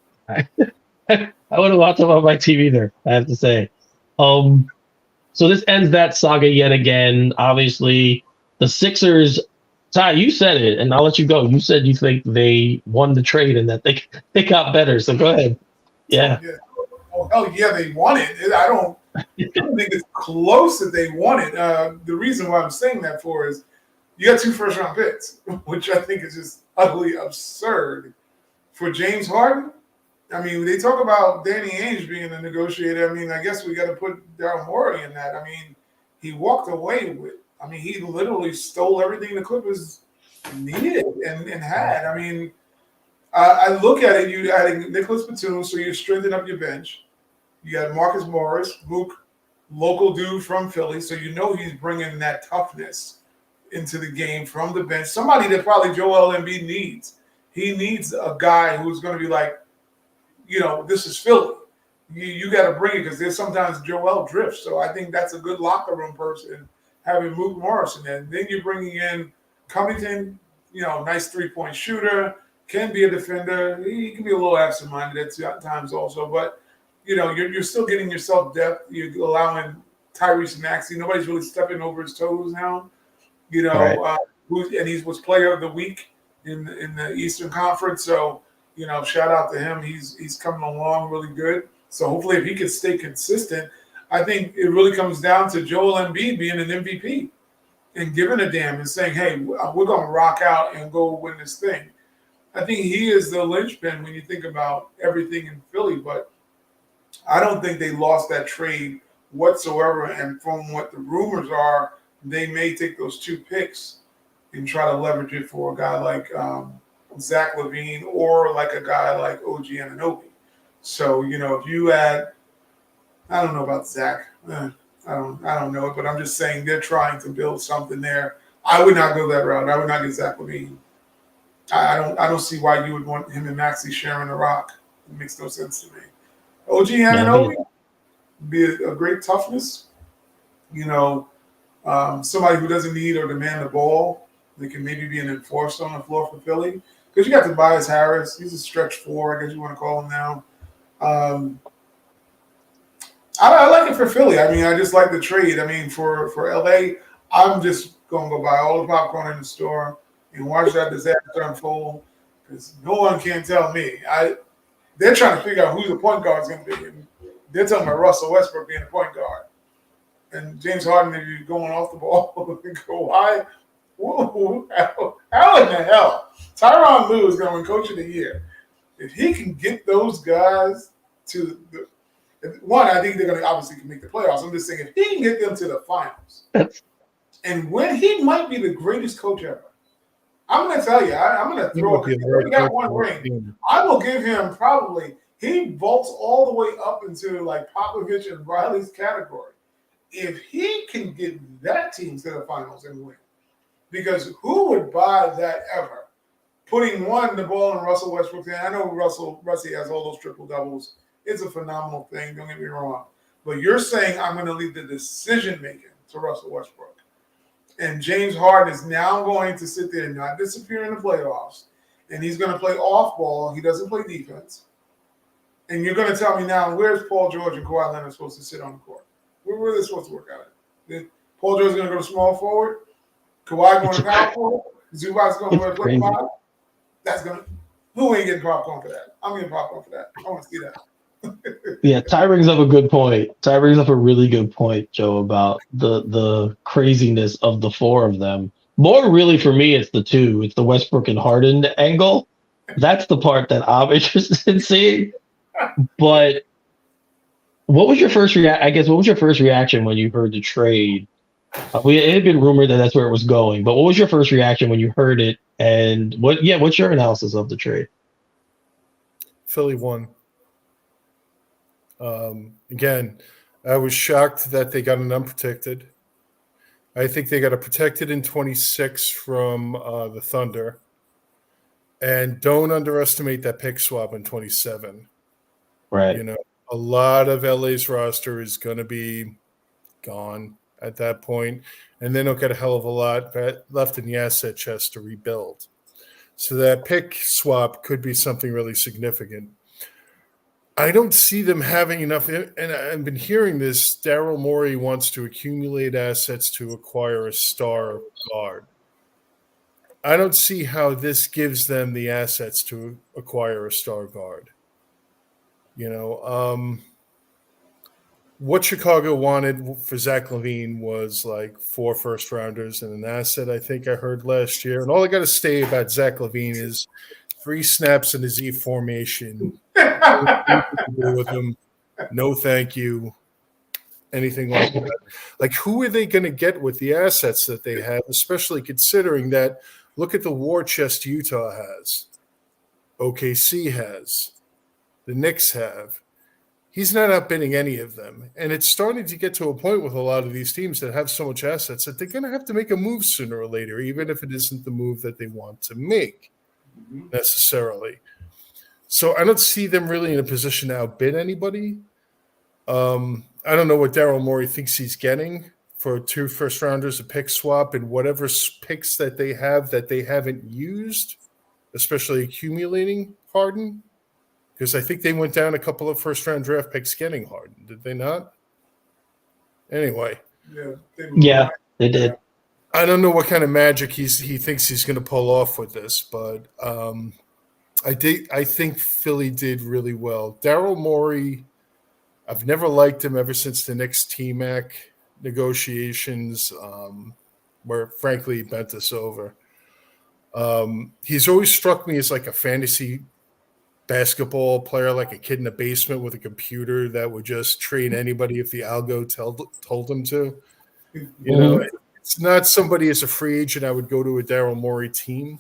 watched them on my team either, I have to say. So this ends that saga yet again. Obviously, the Sixers. Ty, you said it, and I'll let you go. You said you think they won the trade and that they got better. So go ahead. Yeah. Oh hell yeah, they won it. I don't think it's close that they won it. The reason why I'm saying that for is you got 2 first-round picks, which I think is just utterly absurd. For James Harden, I mean, they talk about Danny Ainge being a negotiator. I mean, I guess we got to put Daryl Morey in that. I mean, he walked away with. I mean, he literally stole everything the Clippers needed and had. I mean, I look at it. You adding Nicholas Batum, so you're strengthening up your bench. You got Marcus Morris, Mook, local dude from Philly, so you know he's bringing that toughness into the game from the bench. Somebody that probably Joel Embiid needs. He needs a guy who's going to be like, this is Philly. You got to bring it because there's sometimes Joel drifts. So I think that's a good locker room person, having Mook Morris in there. Then you're bringing in Covington, nice 3-point shooter, can be a defender. He can be a little absent-minded at times also. But, you're still getting yourself depth. You're allowing Tyrese Maxey. Nobody's really stepping over his toes now. Right. And he was Player of the Week in the Eastern Conference. So shout out to him. He's coming along really good. So hopefully, if he can stay consistent, I think it really comes down to Joel Embiid being an MVP and giving a damn and saying, "Hey, we're going to rock out and go win this thing." I think he is the linchpin when you think about everything in Philly, but I don't think they lost that trade whatsoever. And from what the rumors are, they may take those 2 picks and try to leverage it for a guy like Zach LaVine or like a guy like OG Anunoby. So, if you add, I don't know about Zach. I don't know it, but I'm just saying they're trying to build something there. I would not go that route. I would not get Zach LaVine. I don't see why you would want him and Maxey sharing a rock. It makes no sense to me. OG Anunoby be a great toughness. Somebody who doesn't need or demand the ball. They can maybe be an enforcer on the floor for Philly. Because you got Tobias Harris. He's a stretch 4, I guess you want to call him now. I like it for Philly. I mean, I just like the trade. I mean, for LA, I'm just going to go buy all the popcorn in the store and watch that disaster unfold because no one can tell me. They're trying to figure out who the point guard is going to be. And they're talking about Russell Westbrook being a point guard. And James Harden maybe going off the ball. Go, why? How in the hell? Tyronn Lue is going to win Coach of the Year. If he can get those guys to the one, I think they're going to obviously make the playoffs. I'm just saying if he can get them to the finals, and when he might be the greatest coach ever, I'm going to tell you, I'm going to throw it. He already got 1 ring. I will give him probably. He vaults all the way up into like Popovich and Riley's category. If he can get that team to the finals and win, because who would buy that ever? Putting the ball in Russell Westbrook's hand. I know Russie has all those triple doubles. It's a phenomenal thing. Don't get me wrong. But you're saying I'm going to leave the decision making to Russell Westbrook. And James Harden is now going to sit there and not disappear in the playoffs. And he's going to play off ball. He doesn't play defense. And you're going to tell me now, where's Paul George and Kawhi Leonard supposed to sit on the court? Where are they supposed to work out at? Paul George is going to go to small forward. Kawhi going to power forward. Zubac's going to play 5. That's going to – who ain't getting popcorn for that? I'm getting popcorn for that. I want to see that. Yeah, Ty brings up a good point. Ty brings up a really good point, Joe, about the craziness of the 4 of them. More really for me, it's the 2. It's the Westbrook and Harden angle. That's the part that I'm interested in seeing. But what was your first reaction when you heard the trade? It had been rumored that that's where it was going, but what was your first reaction when you heard it? And what's your analysis of the trade? Philly won. Again, I was shocked that they got an unprotected. I think they got a protected in 26 from the Thunder. And don't underestimate that pick swap in 27. Right. A lot of LA's roster is going to be gone at that point, and they don't get a hell of a lot left in the asset chest to rebuild. So that pick swap could be something really significant. I don't see them having enough, and I've been hearing this. Daryl Morey wants to accumulate assets to acquire a star guard. I don't see how this gives them the assets to acquire a star guard. What Chicago wanted for Zach LaVine was like 4 first-rounders and an asset, I think I heard last year. And all I got to say about Zach LaVine is 3 snaps in the Z formation. With him. No, thank you. Anything like that. Like, who are they going to get with the assets that they have, especially considering that, look at the war chest Utah has, OKC has, the Knicks have. He's not outbidding any of them. And it's starting to get to a point with a lot of these teams that have so much assets that they're going to have to make a move sooner or later, even if it isn't the move that they want to make necessarily. So I don't see them really in a position to outbid anybody. I don't know what Daryl Morey thinks he's getting for 2 first-rounders, a pick swap, and whatever picks that they have that they haven't used, especially accumulating Harden. Because I think they went down a couple of first-round draft picks getting Harden. Did they not? Anyway. Yeah, they did. I don't know what kind of magic he thinks he's going to pull off with this, but I think Philly did really well. Daryl Morey, I've never liked him ever since the Knicks T-Mac negotiations, where frankly he bent us over. He's always struck me as like a fantasy basketball player, like a kid in a basement with a computer that would just trade anybody if the algo told him to. You know, it's not somebody as a free agent I would go to a Daryl Morey team,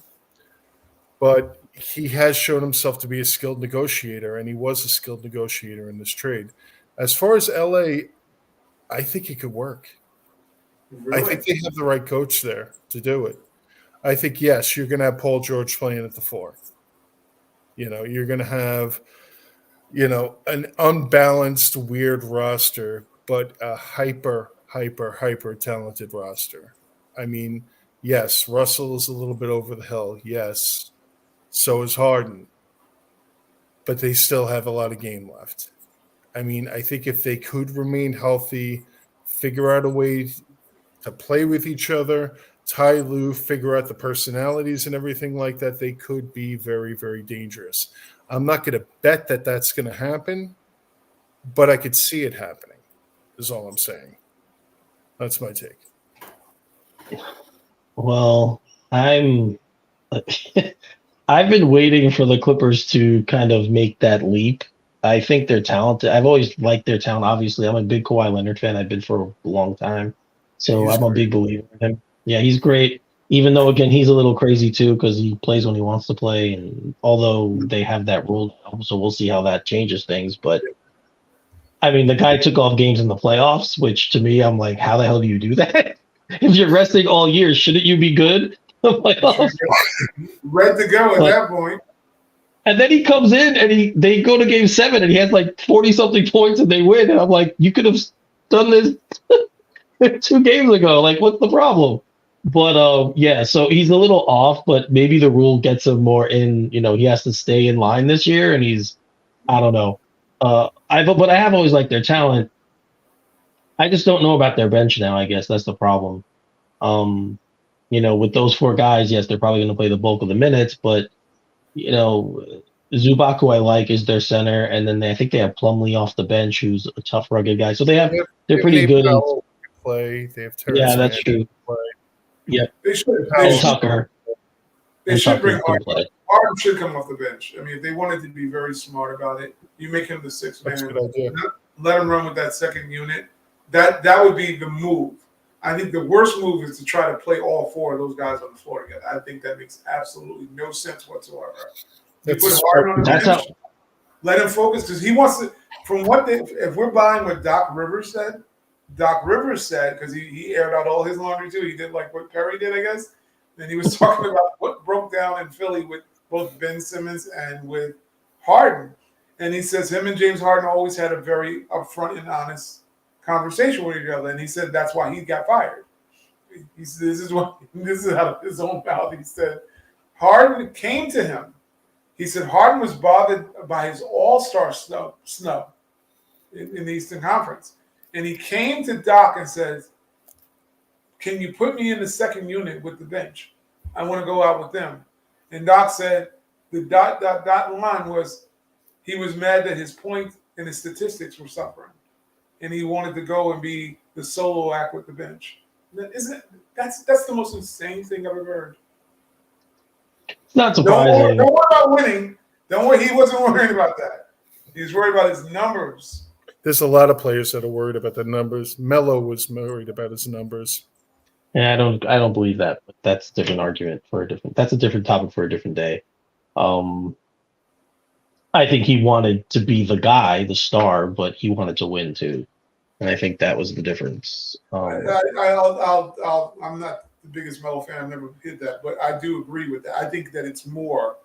but he has shown himself to be a skilled negotiator, and he was a skilled negotiator in this trade. As far as LA, I think it could work. Really? I think they have the right coach there to do it. I think, yes, you're going to have Paul George playing at the 4. You know, you're going to have, you know, an unbalanced, weird roster, but a hyper talented roster. I mean, yes, Russell is a little bit over the hill. Yes, so is Harden. But they still have a lot of game left. I mean, I think if they could remain healthy, figure out a way to play with each other, Ty Lue, figure out the personalities and everything like that, they could be very, very dangerous. I'm not going to bet that that's going to happen, but I could see it happening, is all I'm saying. That's my take. Well, I've been waiting for the Clippers to kind of make that leap. I think they're talented. I've always liked their talent. Obviously, I'm a big Kawhi Leonard fan. I've been for a long time. So I'm a big believer in him. Yeah, he's great. Even though, again, he's a little crazy too because he plays when he wants to play. And although they have that rule, so we'll see how that changes things. But I mean, the guy took off games in the playoffs, which to me, I'm like, how the hell do you do that? If you're resting all year, shouldn't you be good? Playoffs? Ready to go at that point. And then he comes in and they go to game 7 and he has like 40-something points and they win. And I'm like, you could have done this 2 games ago. Like, what's the problem? But yeah, so he's a little off, but maybe the rule gets him more in, you know, he has to stay in line this year and I don't know. But I have always liked their talent. I just don't know about their bench now, I guess. That's the problem. You know, with those 4 guys, yes, they're probably going to play the bulk of the minutes, but, you know, Zubac, who I like, is their center, and then I think they have Plumlee off the bench, who's a tough, rugged guy. So they're pretty good. Play. They have Terrence yeah, that's true. Play. Yep. They should. And Tucker. They should bring Harden. Harden should come off the bench. I mean, if they wanted to be very smart about it, you make him the 6th man. That's a good idea. Let him run with that second unit. That would be the move. I think the worst move is to try to play all 4 of those guys on the floor together. I think that makes absolutely no sense whatsoever. You put Harden on the bench, let him focus because he wants to. From what if we're buying what Doc Rivers said, because he aired out all his laundry too. He did like what Perry did, I guess. And he was talking about what broke down in Philly with both Ben Simmons and with Harden. And he says him and James Harden always had a very upfront and honest conversation with each other. And he said that's why he got fired. This is how his own mouth. He said Harden came to him. He said Harden was bothered by his all-star snub in the Eastern Conference. And he came to Doc and says, can you put me in the second unit with the bench? I want to go out with them. And Doc said the dot line was he was mad that his point and his statistics were suffering. And he wanted to go and be the solo act with the bench. That's the most insane thing I've ever heard. It's not surprising. Don't worry about winning. Don't worry, he wasn't worried about that. He was worried about his numbers. There's a lot of players that are worried about the numbers. Melo was worried about his numbers. Yeah, I don't believe that, but that's a different argument that's a different topic for a different day. I think he wanted to be the guy, the star, but he wanted to win too. And I think that was the difference. I'm not the biggest Melo fan. I've never did that, but I do agree with that. I think that it's more.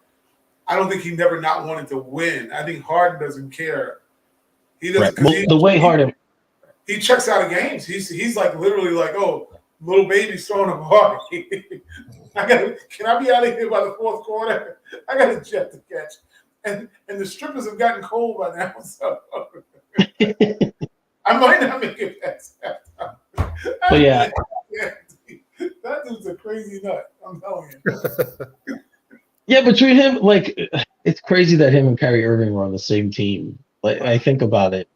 I don't think he never not wanted to win. I think Harden doesn't care. He doesn't. Right. The way Harden, he checks out of games. He's like literally like, oh, little baby's throwing a party. Can I be out of here by the 4th quarter? I got a jet to catch. and the strippers have gotten cold by now. So I might not make it past halftime. But yeah. That dude's a crazy nut. I'm telling you. Yeah, between him, like, it's crazy that him and Kyrie Irving were on the same team. Like, I think about it,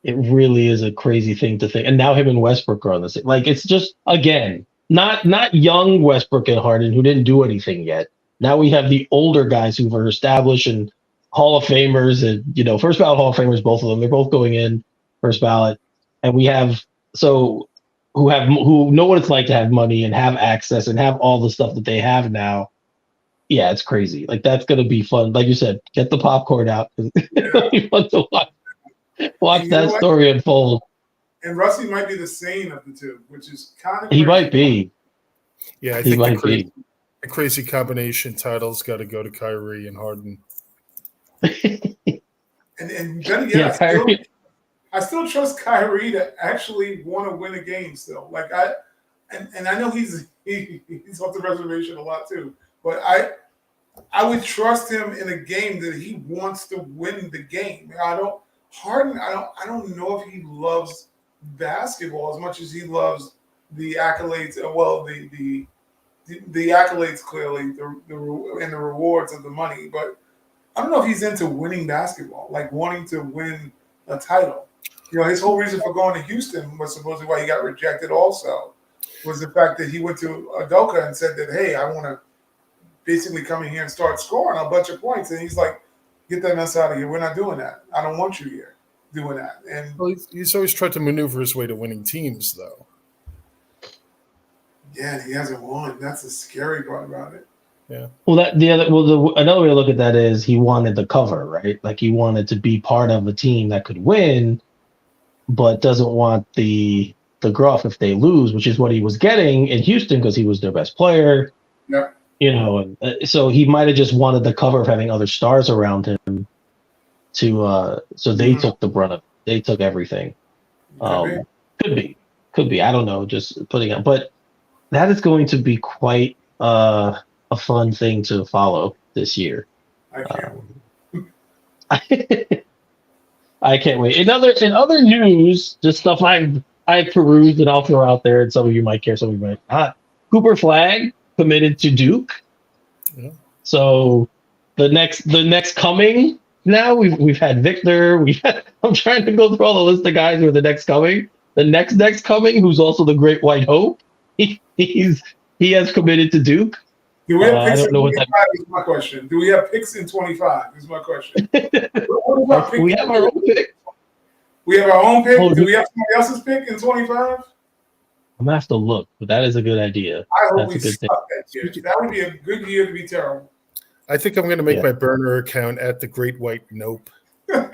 it really is a crazy thing to think. And now him and Westbrook are on the same. Like, it's just, again, not young Westbrook and Harden who didn't do anything yet. Now we have the older guys who were established and Hall of Famers and, first ballot Hall of Famers, both of them. They're both going in first ballot. And we have, who know what it's like to have money and have access and have all the stuff that they have now. Yeah, it's crazy. Like, that's gonna be fun. Like you said, get the popcorn out. It'll be fun to watch that story unfold. And Rusty might be the sane of the two, which is kind of he might be. Yeah, I think the crazy combination title's got to go to Kyrie and Harden. and then again, I still trust Kyrie to actually want to win a game still. Like I know he's off the reservation a lot too. But I would trust him in a game that he wants to win the game. I don't know if he loves basketball as much as he loves the accolades. Well, the accolades clearly, and the rewards of the money. But I don't know if he's into winning basketball, like wanting to win a title. His whole reason for going to Houston was supposedly why he got rejected. Also, was the fact that he went to Udoka and said that, hey, I want to basically come in here and start scoring a bunch of points. And he's like, get that mess out of here. We're not doing that. I don't want you here doing that. And he's always tried to maneuver his way to winning teams, though. Yeah, he hasn't won. That's the scary part about it. Yeah. Well, another way to look at that is he wanted the cover, right? Like, he wanted to be part of a team that could win, but doesn't want the gruff if they lose, which is what he was getting in Houston because he was their best player. Yeah. So he might have just wanted the cover of having other stars around him so they took the brunt of it. They took everything. Could be. I don't know, just putting it. But that is going to be quite a fun thing to follow this year. I can't. I can't wait. In other news, just stuff I've perused and I'll throw out there, and some of you might care, some of you might not. Cooper Flag committed to Duke. Yeah. So the next coming now we've had Victor. I'm trying to go through all the list of guys who are the next coming. The next coming, who's also the Great White Hope. He has committed to Duke. Do we have picks in 25 is my question. Do we have picks in 25 is my question. We have our own pick. We have our own pick. Do we have somebody else's pick in 25? I'm gonna have to look, but that is a good idea. I hope we suck that year. That would be a good year to be terrible. I think I'm going to make my burner account at the Great White Nope. I like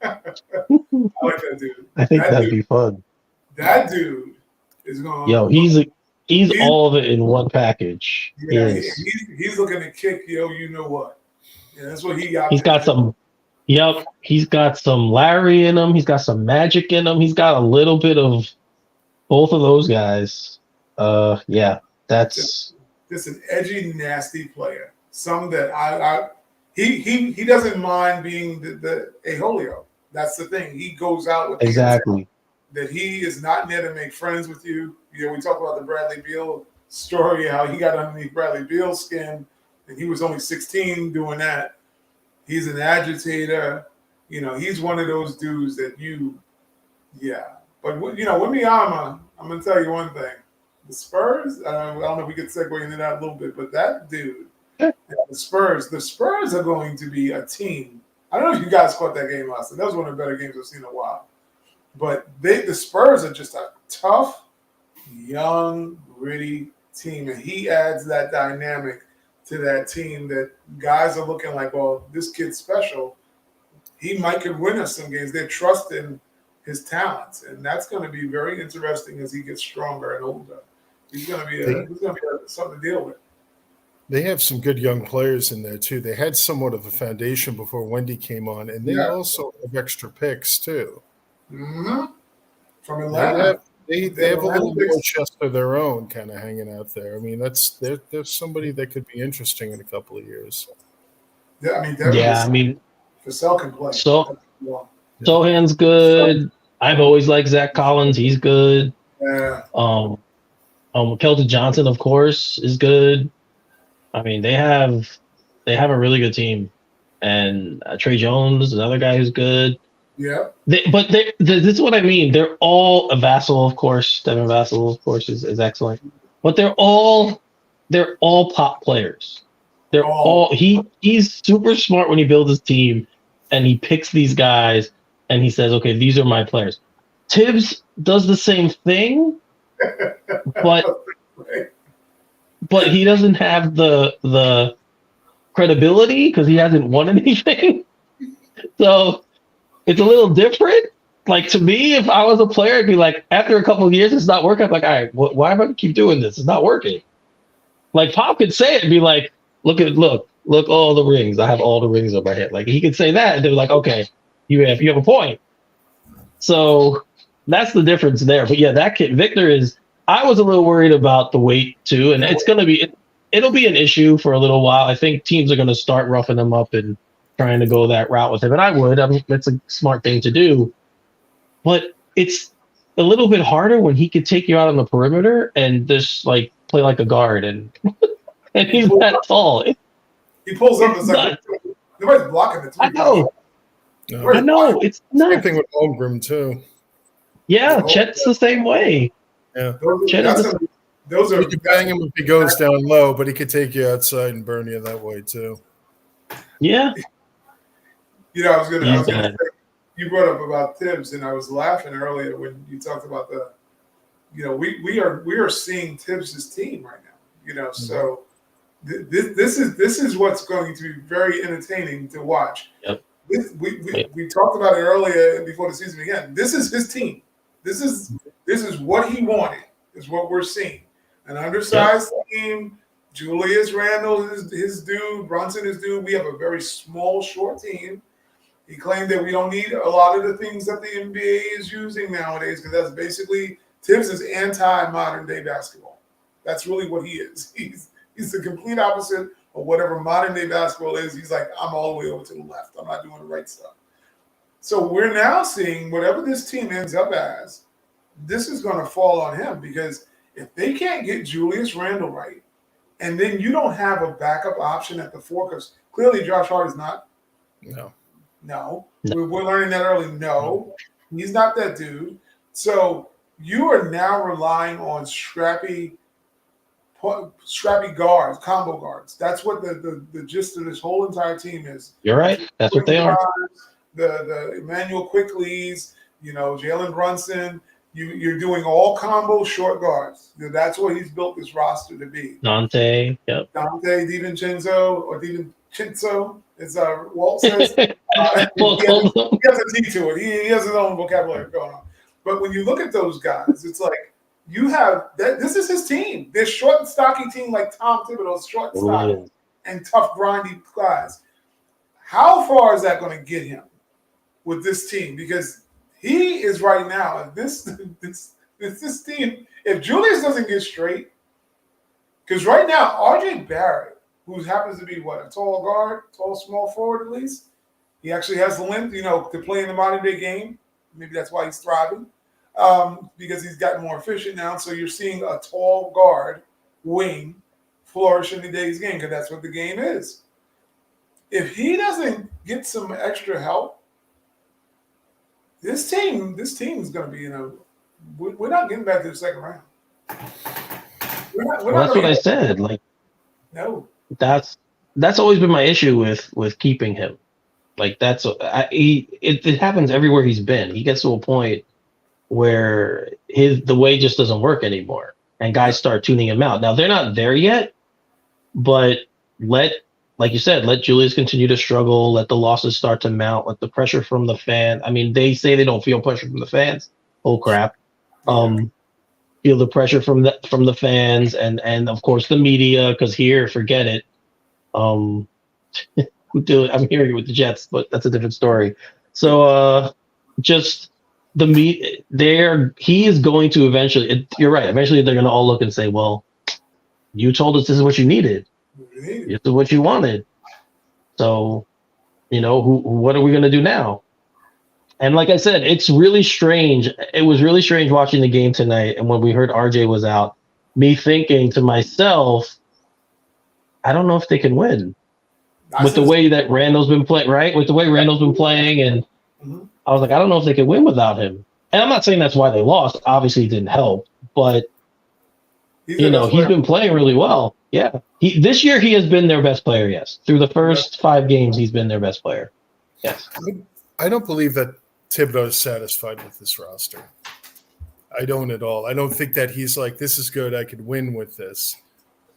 that dude. I think that'd be fun. That dude is going. Yo, he's all of it in one package. Yeah, he's looking to kick. You know what? Yeah, that's what he got. He's got some. Yep, he's got some Larry in him. He's got some magic in him. He's got a little bit of both of those guys. Yeah, that's just an edgy, nasty player. Some that he doesn't mind being the Aholio. That's the thing. He goes out with exactly that. He is not there to make friends with you. We talk about the Bradley Beal story, how he got underneath Bradley Beal's skin, and he was only 16 doing that. He's an agitator. He's one of those dudes that But, with Wembanyama, I'm going to tell you one thing. The Spurs, I don't know if we could segue into that a little bit, but that dude, the Spurs are going to be a team. I don't know if you guys caught that game last night. That was one of the better games I've seen in a while. But the Spurs are just a tough, young, gritty team, and he adds that dynamic to that team that guys are looking like, well, this kid's special. He might could win us some games. They're trusting his talents, and that's going to be very interesting as he gets stronger and older. He's going to be something to deal with. They have some good young players in there too. They had somewhat of a foundation before Wendy came on, and they also have extra picks too. Mm-hmm. From Atlanta, They have a little more chest of their own kind of hanging out there. I mean, there's somebody that could be interesting in a couple of years. Yeah, I mean, Yeah, I mean, Vassell can play. Sohan's good. I've always liked Zach Collins. He's good. Yeah. Kelton Johnson, of course, is good. I mean, they have a really good team, and Trey Jones, another guy who's good. Yeah. This is what I mean. They're all Vassell, of course. Devin Vassell, of course, is excellent. But they're all pop players. They're all he's super smart when he builds his team, and he picks these guys, and he says, "Okay, these are my players." Tibbs does the same thing, but he doesn't have the credibility because he hasn't won anything. So it's a little different. Like, to me, if I was a player, I'd be like, after a couple of years, it's not working. I'm like, all right, why am I keep doing this? It's not working. Like, Pop could say it and be like, look all the rings. I have all the rings on my head. Like, he could say that, and they're like, okay, you have a point. So that's the difference there. But yeah, that kid Victor I was a little worried about the weight too, and it'll be an issue for a little while. I think teams are going to start roughing him up and trying to go that route with him, and I would. I mean, that's a smart thing to do. But it's a little bit harder when he could take you out on the perimeter and just like play like a guard, and he's that tall. He pulls up. It's like nobody's blocking it. I know. No. I know. It's nuts. Same thing with Holmgren too. Yeah, Chet's the same way. Yeah. Those are you can bang him if he goes down low, but he could take you outside and burn you that way too. Yeah. I was gonna say, you brought up about Tibbs, and I was laughing earlier when you talked about we are seeing Tibbs' team right now. Mm-hmm. So this is what's going to be very entertaining to watch. Yep. We talked about it earlier before the season began. This is his team. This is what he wanted. Is what we're seeing. An undersized team. Julius Randle is his dude. Brunson is dude. We have a very small, short team. He claimed that we don't need a lot of the things that the NBA is using nowadays, because that's basically Tibbs is anti-modern day basketball. That's really what he is. He's the complete opposite of whatever modern day basketball is. He's like, I'm all the way over to the left. I'm not doing the right stuff. So we're now seeing whatever this team ends up as, this is going to fall on him, because if they can't get Julius Randle right, and then you don't have a backup option at the four, because clearly Josh Hart is not. No. We're learning that early. No, he's not that dude. So you are now relying on scrappy guards, combo guards. That's what the gist of this whole entire team is. You're right. That's what they are. The Emmanuel Quickleys, Jalen Brunson. You're doing all combo short guards. That's what he's built this roster to be. Dante, yep. Dante DiVincenzo, as Walt says. He has a T to it. He has his own vocabulary going on. But when you look at those guys, it's like you have that. This is his team. This short and stocky team, like Tom Thibodeau's short and stocky and tough, grindy guys. How far is that going to get him with this team? Because he is right now. This team. If Julius doesn't get straight, because right now RJ Barrett, who happens to be a tall guard, tall small forward at least, he actually has the length, to play in the modern day game. Maybe that's why he's thriving, because he's gotten more efficient now. So you're seeing a tall guard wing flourish in today's game, because that's what the game is. If he doesn't get some extra help, this team is going to be, we're not getting back to the second round. That's what I said. Like, no, that's always been my issue with keeping him. Like, it happens everywhere he's been. He gets to a point where the way just doesn't work anymore, and guys start tuning him out. Now they're not there yet, but like you said, let Julius continue to struggle. Let the losses start to mount. Let the pressure from the fan. I mean, they say they don't feel pressure from the fans. Oh crap! Feel the pressure from the fans and of course the media. Because here, forget it. I'm hearing it with the Jets, but that's a different story. So just he is going to eventually. You're right. Eventually, they're going to all look and say, "Well, you told us this is what you needed. This is what you wanted. So, what are we going to do now?" And like I said, it's really strange. It was really strange watching the game tonight, and when we heard RJ was out, me thinking to myself, I don't know if they can win with the way that Randall's been playing. Right, with the way Randall's been playing, and I was like, I don't know if they can win without him. And I'm not saying that's why they lost. Obviously, it didn't help, but he's been playing really well. Yeah, this year he has been their best player. Yes, through the first 5 games, he's been their best player. Yes, I don't believe that Thibodeau is satisfied with this roster. I don't at all. I don't think that he's like, this is good, I could win with this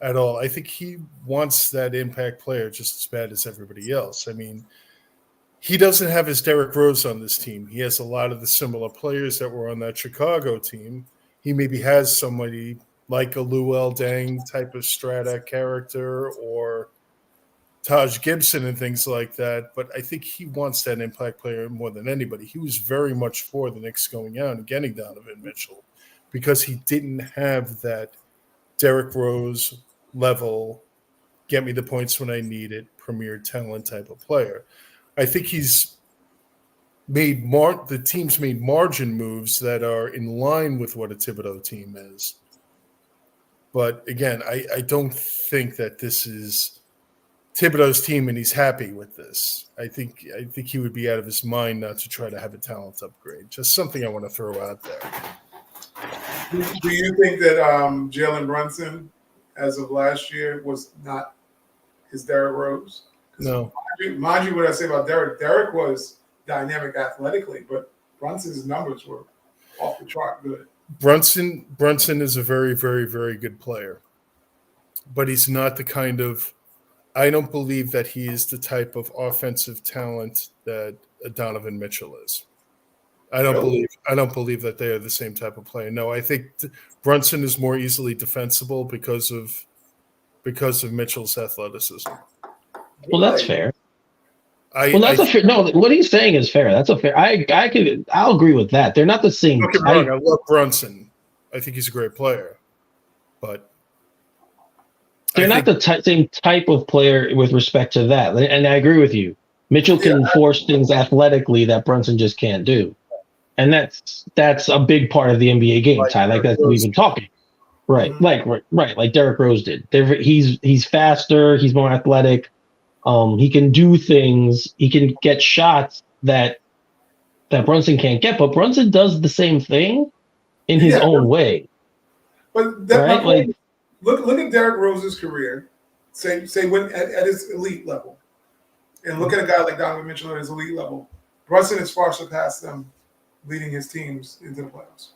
at all. I think he wants that impact player just as bad as everybody else. I mean, he doesn't have his Derrick Rose on this team. He has a lot of the similar players that were on that Chicago team. He maybe has somebody like a Luol Deng type of strata character or Taj Gibson and things like that, but I think he wants that impact player more than anybody. He was very much for the Knicks going out and getting Donovan Mitchell because he didn't have that Derrick Rose level, get me the points when I need it, premier talent type of player. I think he's made the team's made margin moves that are in line with what a Thibodeau team is. But again, I don't think that this is Thibodeau's team, and he's happy with this. I think he would be out of his mind not to try to have a talent upgrade. Just something I want to throw out there. Do you think that Jalen Brunson, as of last year, was not his Derrick Rose? No. Mind you what I say about Derrick. Derrick was dynamic athletically, but Brunson's numbers were off the chart good. Brunson is a very, very, very good player. But he's not the kind of – I don't believe that he is the type of offensive talent that Donovan Mitchell is. I don't believe that they are the same type of player. No, I think Brunson is more easily defensible because of Mitchell's athleticism. Well, that's fair. No, what he's saying is fair. That's a fair. I'll agree with that. They're not the same. Don't get me wrong. I love Brunson. I think he's a great player, but they're not the same type of player with respect to that. And I agree with you. Mitchell can force things athletically that Brunson just can't do, and that's a big part of the NBA game. Ty, like that's what we've been talking. Right, like Derrick Rose did. He's faster. He's more athletic. He can do things. He can get shots that Brunson can't get, but Brunson does the same thing in his own way. But look at Derrick Rose's career. Say when at his elite level, and look at a guy like Donovan Mitchell at his elite level. Brunson has far surpassed them, leading his teams into the playoffs.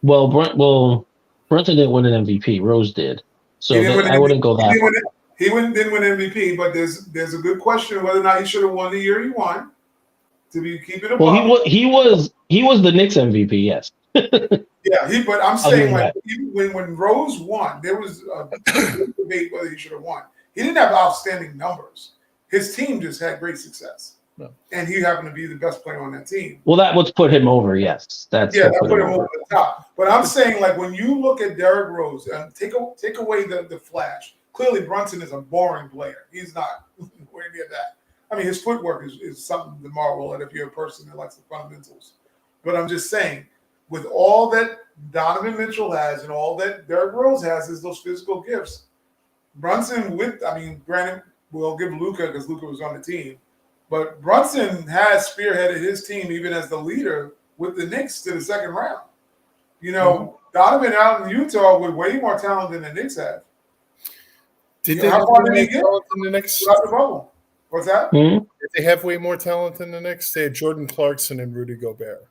Well, Brunson didn't win an MVP. Rose did, so I wouldn't go that far. He didn't win MVP, but there's a good question whether or not he should have won the year he won. To be keeping it. Well, he was the Knicks MVP, yes. Yeah, but I'm saying when Rose won, there was a debate whether he should have won. He didn't have outstanding numbers. His team just had great success, and he happened to be the best player on that team. Well, that would put him over, yes. That put him over the top. But I'm saying, like, when you look at Derrick Rose and take away the flash. Clearly, Brunson is a boring player. He's not where near that. I mean, his footwork is something to marvel at if you're a person that likes the fundamentals. But I'm just saying, with all that Donovan Mitchell has and all that Derrick Rose has is those physical gifts. Brunson granted, we'll give Luka because Luka was on the team. But Brunson has spearheaded his team even as the leader with the Knicks to the second round. Donovan out in Utah with way more talent than the Knicks have. Did they have way more talent than the Knicks? What's that? Mm-hmm. Did they have way more talent than the Knicks? They had Jordan Clarkson and Rudy Gobert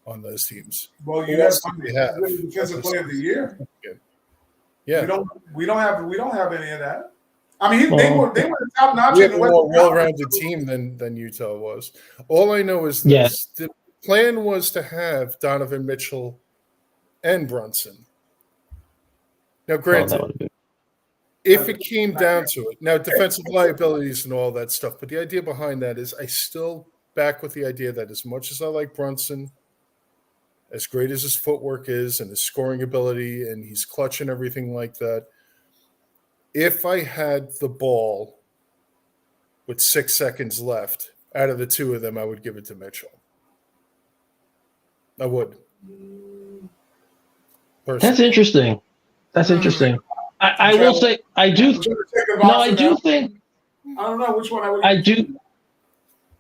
on those teams. Well, you have defensive player of the year. Yeah. We don't have any of that. I mean, they were the top notch. We have a more well-rounded team than Utah was. All I know is this: the plan was to have Donovan Mitchell and Brunson. Now, granted. If it came down to it, now defensive liabilities and all that stuff, but the idea behind that is I still back with the idea that as much as I like Brunson, as great as his footwork is and his scoring ability, and he's clutch and everything like that, if I had the ball with 6 seconds left, out of the two of them, I would give it to Mitchell. I would. That's Personally. interesting. That's interesting. I will say I do. I'm trying to take the No, box I and do out. think I don't know which one I would. I do.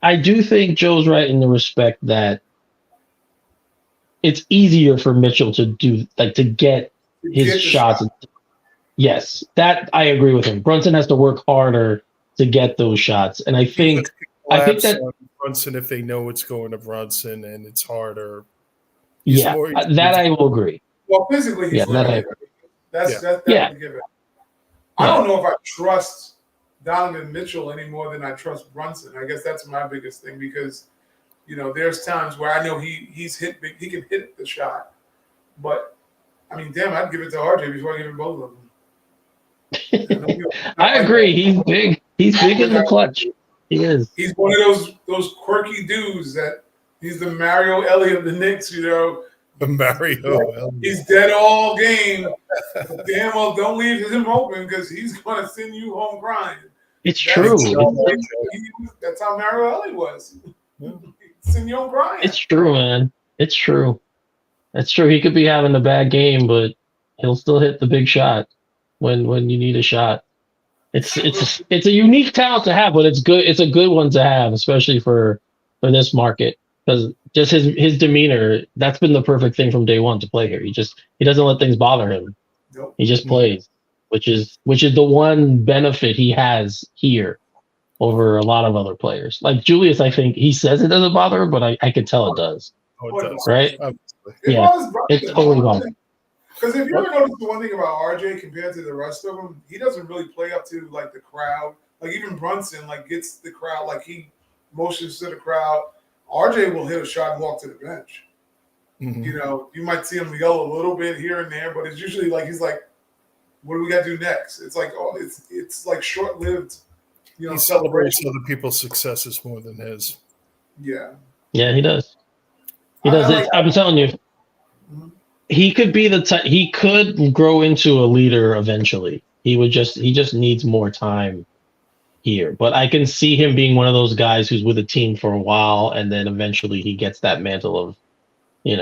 I do think Joe's right in the respect that it's easier for Mitchell to do to get his Get the shots. shot. Yes, that I agree with him. Brunson has to work harder to get those shots, and I think that on Brunson, if they know it's going to Brunson and it's harder. that I will agree. Well, physically, he's limited. That's definitely given. I don't know if I trust Donovan Mitchell any more than I trust Brunson. I guess that's my biggest thing because, there's times where I know he can hit the shot, but I mean, damn, I'd give it to RJ before I give it both of them. I agree. He's big. He's big in the clutch. He is. He's one of those quirky dudes that he's the Mario Elliott of the Knicks. The Mario. He's dead all game. Damn well, don't leave him open because he's going to send you home crying. It's true. That's how Mario Elliott was. Send you home crying. It's true, man. It's true. That's true. He could be having a bad game, but he'll still hit the big shot when you need a shot. It's a unique talent to have, but it's good. It's a good one to have, especially for this market, because just his demeanor. That's been the perfect thing from day one to play here. He doesn't let things bother him. Nope. He just plays, which is the one benefit he has here over a lot of other players. Like Julius, I think he says it doesn't bother him, but I could tell it does. Oh, it does. Right? It's totally bothers. Because if you ever notice the one thing about RJ compared to the rest of them, he doesn't really play up to the crowd. Like even Brunson, gets the crowd, he motions to the crowd. RJ will hit a shot and walk to the bench. Mm-hmm. You might see him yell a little bit here and there, but it's usually he's like, "What do we got to do next?" It's it's short lived. He celebrates other people's successes more than his. Yeah. Yeah, he does. He does. I'm telling you. Mm-hmm. He could be the type. He could grow into a leader eventually. He just needs more time here. But I can see him being one of those guys who's with a team for a while, and then eventually he gets that mantle of, he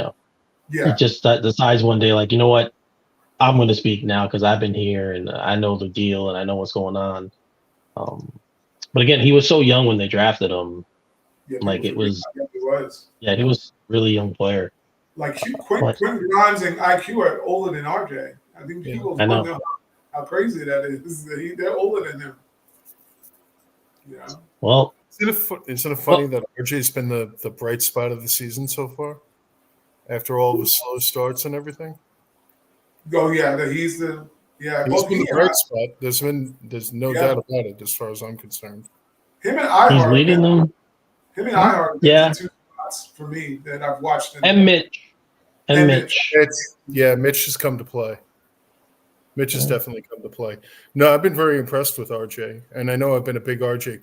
just decides one day, you know what, I'm going to speak now because I've been here and I know the deal and I know what's going on. But again, he was so young when they drafted him. Yeah, it was. He was. Yeah, he was a really young player. Quentin Grimes and IQ are older than RJ. I think people don't know how crazy that is. They're older than him. Yeah. Well, isn't it funny that RJ's been the bright spot of the season so far? After all the slow starts and everything? Oh, yeah. He's the the bright spot. There's no doubt about it as far as I'm concerned. Him and Ihart. He's leading them. Him and Ihart. Yeah. 2 spots for me that I've watched. And Mitch. Mitch. Mitch has come to play. Mitch has definitely come to play. No, I've been very impressed with RJ, and I know I've been a big RJ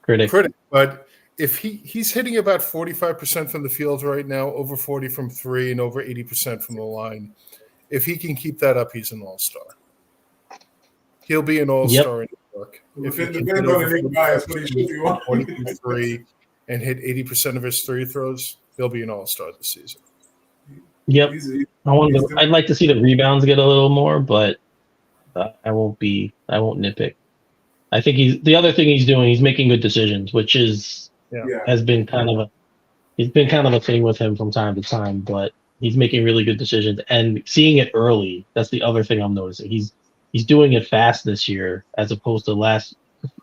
critic. But if he's hitting about 45% from the field right now, over 40 from 3, and over 80% from the line, if he can keep that up, he's an all-star. He'll be an all-star in New York. If he can hit over 43 and hit 80% of his 3 throws, he'll be an all-star this season. Yep. I'd like to see the rebounds get a little more, but I won't nitpick. I think the other thing he's doing, he's making good decisions, which has been kind of a thing with him from time to time, but he's making really good decisions and seeing it early. That's the other thing I'm noticing. He's doing it fast this year as opposed to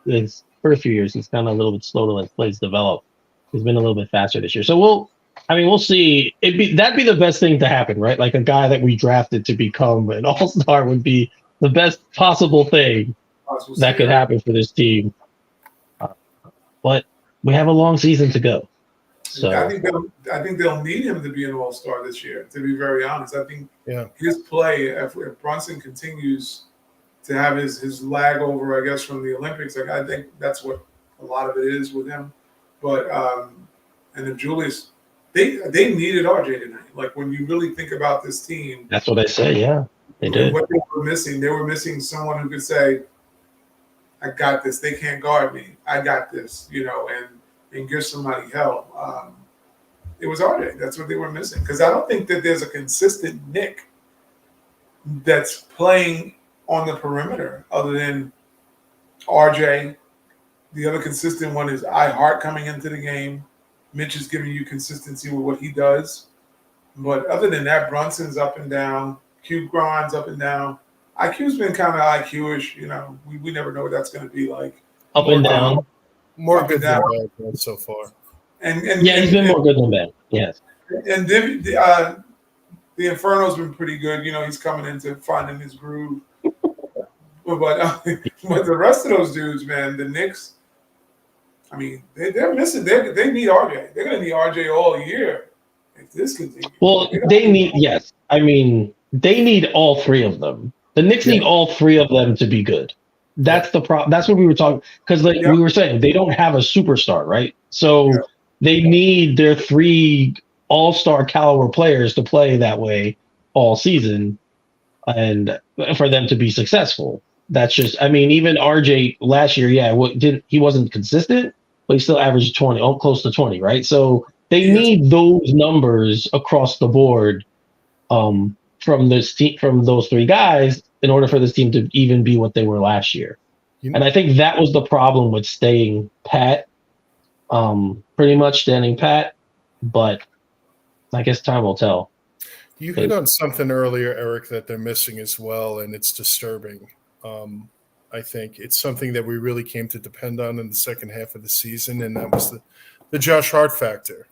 his first few years. He's kind of a little bit slow to let plays develop. He's been a little bit faster this year. So we'll see. That'd be the best thing to happen, right? Like a guy that we drafted to become an all-star would be the best possible thing that could happen for this team. But we have a long season to go. So I think they'll need him to be an all-star this year, to be very honest. I think his play, if Brunson continues to have his lag over, I guess, from the Olympics, I think that's what A lot of it is with him. But and then Julius, they needed RJ tonight. Like when you really think about this team, That's what I say. Yeah, they and did. what they were missing someone who could say, "I got this. They can't guard me. I got this." And give somebody help. It was RJ. That's what they were missing because I don't think that there's a consistent Nick that's playing on the perimeter other than RJ. The other consistent one is Hart coming into the game. Mitch is giving you consistency with what he does. But other than that, Brunson's up and down. Q Grind's up and down. IQ's been kind of IQ-ish. We never know what that's going to be like. Up and down. More good than bad so far. And he's been more good than bad. Yes. And the Inferno's been pretty good. He's coming into finding his groove. But the rest of those dudes, man, the Knicks, I mean, they're missing. They need RJ. They're going to need RJ all year if this continues. Well, they need, yes. I mean, they need all three of them. The Knicks need all three of them to be good. That's the problem. That's what we were talking, because we were saying they don't have a superstar, right? So they need their three all-star caliber players to play that way all season and for them to be successful. That's just, I mean, even RJ last year, he wasn't consistent, but he still averaged 20, close to 20, right? So they need those numbers across the board from those three guys in order for this team to even be what they were last year. And I think that was the problem with staying pat, pretty much standing pat, but I guess time will tell. You hit on something earlier, Eric, that they're missing as well, and it's disturbing. I think it's something that we really came to depend on in the second half of the season, and that was the Josh Hart factor.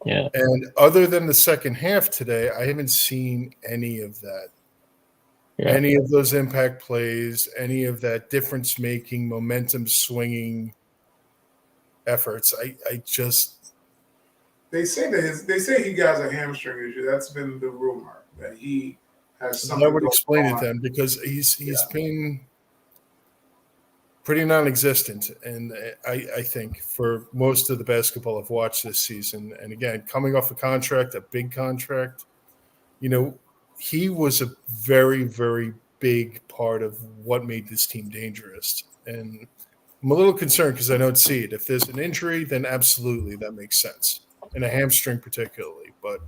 Yeah. And other than the second half today, I haven't seen any of that. Yeah. Any of those impact plays, any of that difference-making, momentum-swinging efforts. I just – They say he has a hamstring issue. That's been the rumor, that he has something. I would explain it then, because he's been pretty non-existent, and I think for most of the basketball I've watched this season, and again, coming off a big contract, he was a very, very big part of what made this team dangerous. And I'm a little concerned because I don't see it. If there's an injury, then absolutely that makes sense, and a hamstring particularly. But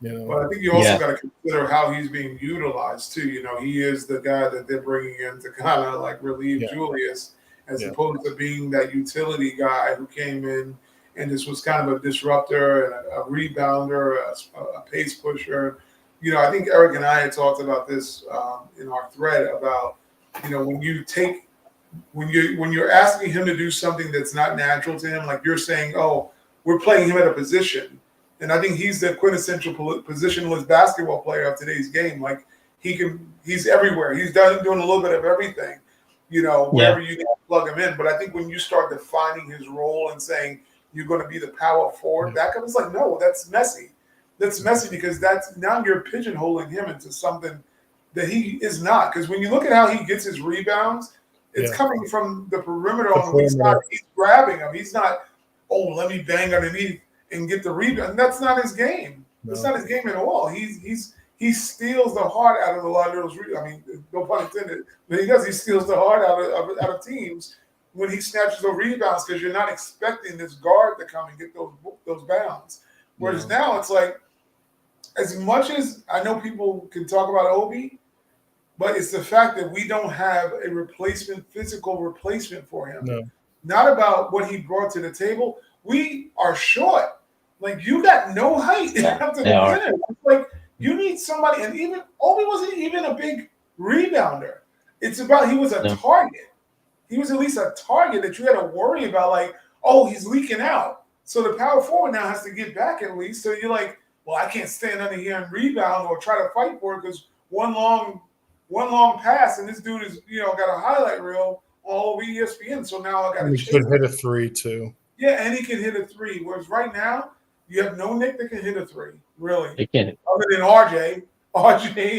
But I think you also got to consider how he's being utilized too. He is the guy that they're bringing in to kind of like relieve Julius, as opposed to being that utility guy who came in and this was kind of a disruptor and a rebounder, a pace pusher. I think Eric and I had talked about this in our thread about when you're asking him to do something that's not natural to him, like you're saying, oh, we're playing him at a position. And I think he's the quintessential positionless basketball player of today's game. Like he's everywhere. He's doing a little bit of everything, wherever you can plug him in. But I think when you start defining his role and saying you're going to be the power forward backup, it's like, no, that's messy. That's messy because now you're pigeonholing him into something that he is not. Because when you look at how he gets his rebounds, it's coming from the perimeter on the weak side. He's grabbing him. He's not, let me bang underneath and get the rebound. And that's not his game. No. That's not his game at all. He steals the heart out of a lot of those. I mean, no pun intended, but he does. He steals the heart out of teams when he snatches those rebounds because you're not expecting this guard to come and get those bounds. Whereas now it's like, as much as I know people can talk about Obi, but it's the fact that we don't have a physical replacement for him. No. Not about what he brought to the table. We are short. Like, you got no height after the finish. Like, you need somebody, and even Obi wasn't even a big rebounder. It's about he was a target. He was at least a target that you had to worry about, like, oh, he's leaking out. So the power forward now has to get back at least. So you're like, well, I can't stand under here and rebound or try to fight for it because one long pass and this dude is, got a highlight reel all over ESPN. So now I got to. He could hit a three too. Yeah, and he can hit a three. Whereas right now, you have no Nick that can hit a three, really. They can't. Other than RJ,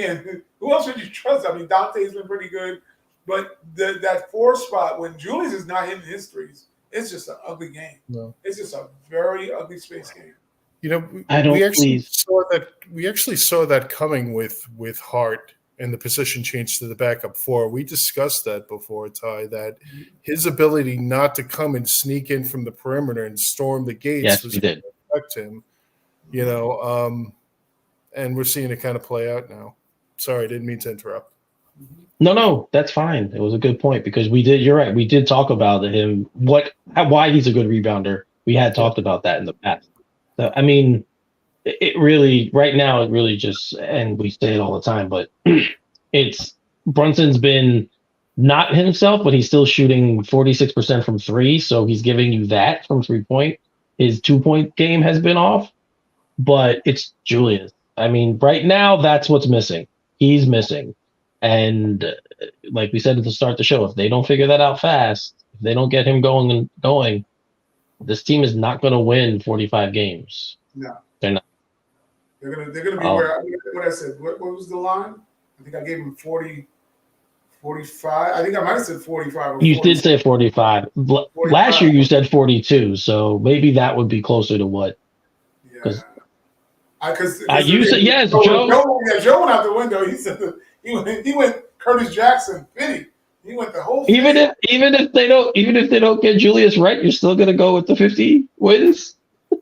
and who else would you trust? I mean, Dante's been pretty good. But that 4 spot when Julius is not hitting his threes, it's just an ugly game. No. It's just a very ugly space game. You know, I don't we actually please. saw that. We actually saw that coming with Hart and the position change to the backup 4. We discussed that before, Ty. That his ability not to come and sneak in from the perimeter and storm the gates Yes, was we going did. to affect him. You know, and we're seeing it kind of play out now. Sorry, I didn't mean to interrupt. No, that's fine. It was a good point because we did. You're right. We did talk about him. Why he's a good rebounder. We had talked about that in the past. So, I mean, it really right now. It really just, and we say it all the time, but it's Brunson's been not himself, but he's still shooting 46% from 3. So he's giving you that from 3-point. His 2-point game has been off, but it's Julius. I mean, right now that's what's missing. He's missing. And like we said at the start of the show, if they don't figure that out fast, if they don't get him going, this team is not going to win 45 games. No, they're not. They're gonna be where what I said. What was the line? I think I gave him 40, 45. I think I might have said 45. Or You 40. did say 45. 45. Last year you said 42, so maybe that would be closer to what? Yeah. Because you said yes, Joe. Joe Went out the window. He said he went Curtis Jackson 50. He went the whole. Even if they don't get Julius right, you're still gonna go with the 50 wins.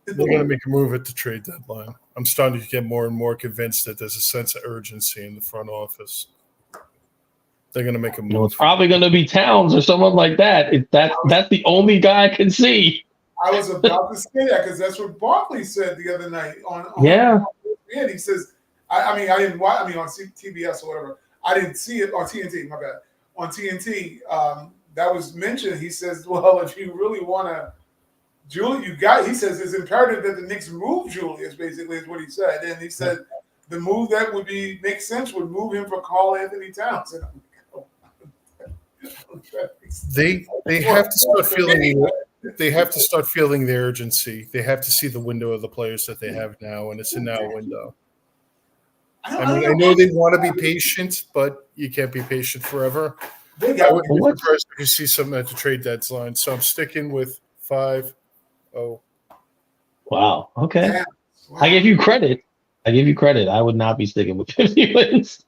They're going to make a move at the trade deadline. I'm starting to get more and more convinced that there's a sense of urgency in the front office. They're going to make a move. It's probably going to be Towns or someone like that. That's the only guy I can see. I was about to say that because that's what Barkley said the other night on and he says, I didn't watch. I mean, on TBS or whatever. I didn't see it on TNT. My bad. On TNT, that was mentioned. He says, well, if you really want to. He says it's imperative that the Knicks move Julius, basically, is what he said. And he said the move that would make sense would move him for Karl Anthony Towns. And they have to start feeling the urgency. They have to see the window of the players that they have now, and it's a now window. I know they want to be patient, but you can't be patient forever. I wouldn't be surprised if you see something at the trade deadline. So I'm sticking with 5-0. Wow. Okay. Yeah. Wow. I give you credit. I would not be sticking with 50 wins.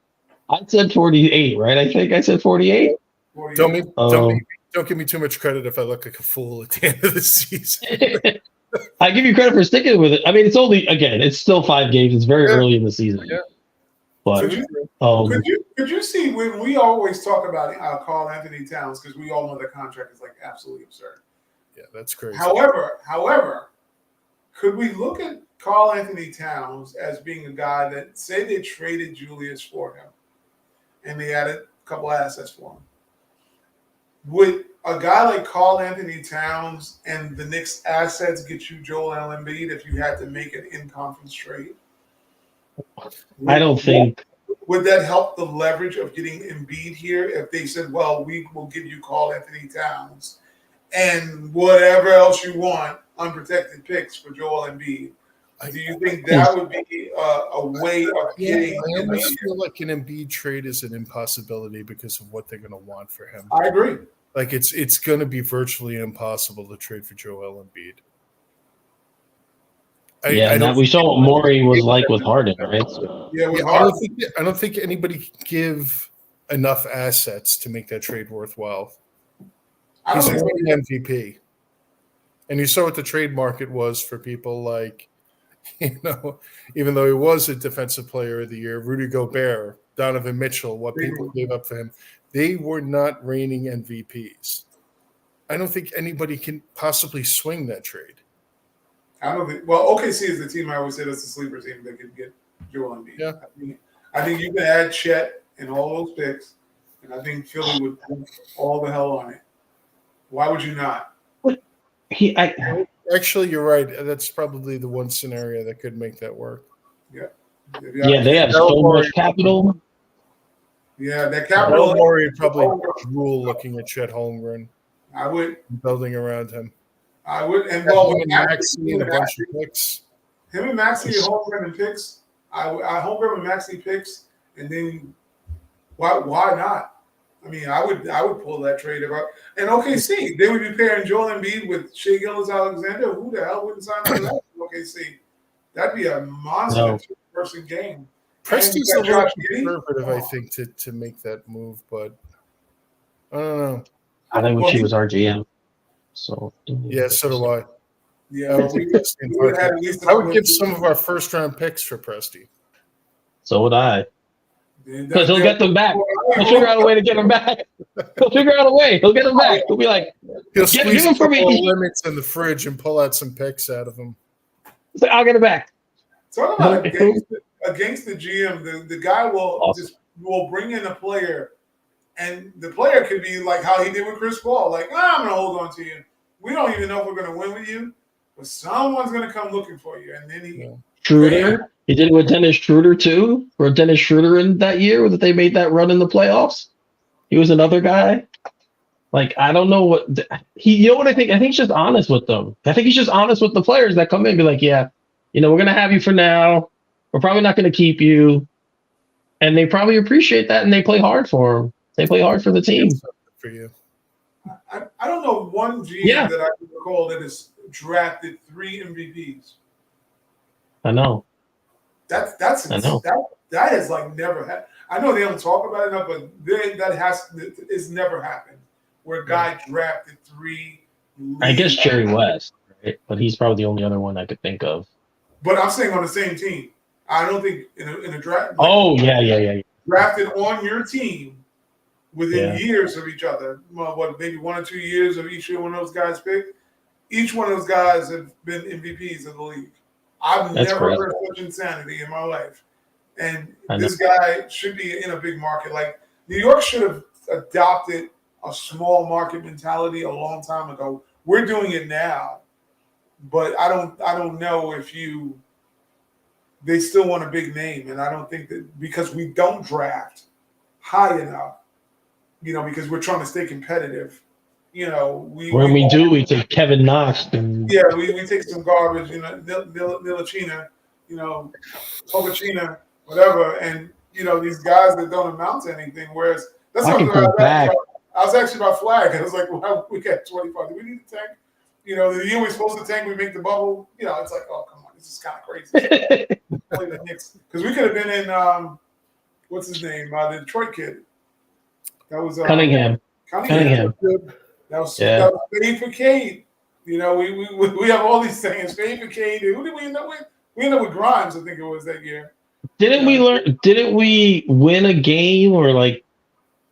I said 48, right? I think I said 48. Don't give me too much credit if I look like a fool at the end of the season. I give you credit for sticking with it. I mean, it's still 5 games. It's very early in the season. Yeah. But could you see when we always talk about Karl Anthony Towns because we all know the contract is like absolutely absurd. Yeah, that's crazy. However, could we look at Karl Anthony Towns as being a guy that say they traded Julius for him and they added a couple assets for him? Would a guy like Karl Anthony Towns and the Knicks assets get you Joel Embiid if you had to make an in-conference trade? I don't think. Would that help the leverage of getting Embiid here if they said, well, we will give you Karl Anthony Towns and whatever else you want, unprotected picks for Joel Embiid? Do you think that would be a way of getting I almost feel like an Embiid trade is an impossibility because of what they're going to want for him. I agree. Like it's going to be virtually impossible to trade for Joel Embiid. We saw what Morey was like with Harden, right? So. Yeah, I don't think anybody can give enough assets to make that trade worthwhile. He's a winning MVP. And you saw what the trade market was for people like, even though he was a defensive player of the year, Rudy Gobert, Donovan Mitchell, what people gave up for him, they were not reigning MVPs. I don't think anybody can possibly swing that trade. I don't think. Well, OKC is the team I always say that's the sleeper team that could get Joel Embiid. Yeah. I think you can add Chet and all those picks, and I think Philly would put all the hell on it. Why would you not? Actually, you're right. That's probably the one scenario that could make that work. Yeah. Yeah, they have so much capital. Yeah, that capital. Morey probably rule looking at Chet Holmgren. I would building around him. I would, and Maxey and a bunch of picks. Him and Maxey and Holmgren and picks. I Holmgren and Maxey picks, and then why not? I mean, I would pull that trade and OKC. They would be pairing Joel Embiid with Shea Gilgeous-Alexander. Who the hell wouldn't sign up for that? OKC. That'd be a monster No. two-person game. Presti's And a little Josh Giddey. conservative, I think, to make that move, but I don't know. I think she was our GM. So Yeah, so do I. Yeah, I would, we would have at least I would give some of our first-round picks for Presti. So would I. Because he'll get them back. He'll figure out a way to get them back. He'll figure out a way. He'll get them back. He'll be like, He'll squeeze them a for me. couple of limits in the fridge and pull out some picks out of them. So I'll get it back. Talk about against the GM, the guy will will bring in a player, and the player could be like how he did with Chris Paul, like, I'm going to hold on to you. We don't even know if we're going to win with you, but someone's going to come looking for you. And then Schroeder. He did it with Dennis Schroeder too. Or Dennis Schroeder in that year that they made that run in the playoffs. He was another guy. Like, I don't know what you know what I think? I think he's just honest with them. I think he's just honest with the players that come in and be like, yeah, we're going to have you for now. We're probably not going to keep you. And they probably appreciate that, and they play hard for him. They play hard for the team. For you. I don't know one GM that I can recall that has drafted 3 MVPs. I know. That has like never happened. I know they don't talk about it enough, but it's never happened where a guy drafted 3. I guess Jerry West, right? But he's probably the only other one I could think of. But I'm saying on the same team. I don't think in a draft. Yeah. Drafted on your team within years of each other. Well, maybe 1 or 2 years of each one of those guys picked. Each one of those guys have been MVPs of the league. I've never heard such insanity in my life. And this guy should be in a big market. Like, New York should have adopted a small market mentality a long time ago. We're doing it now, but I don't know if they still want a big name, and I don't think that because we don't draft high enough, because we're trying to stay competitive. When we do, we take Kevin Knox. We take some garbage, Nilachina, Tobachina, whatever, and these guys that don't amount to anything. Whereas that's something I was actually about Flag. I was like, well, we got 25. Do we need to tank? The year we're supposed to tank, we make the bubble. It's like, oh, come on, this is kind of crazy. Play the Knicks because we could have been in what's his name, the Detroit kid. That was Cunningham. That was Fade for Cade. We have all these things. Fade for Cade. Who did we end up with? We ended up with Grimes, I think it was that year. Didn't we win a game or like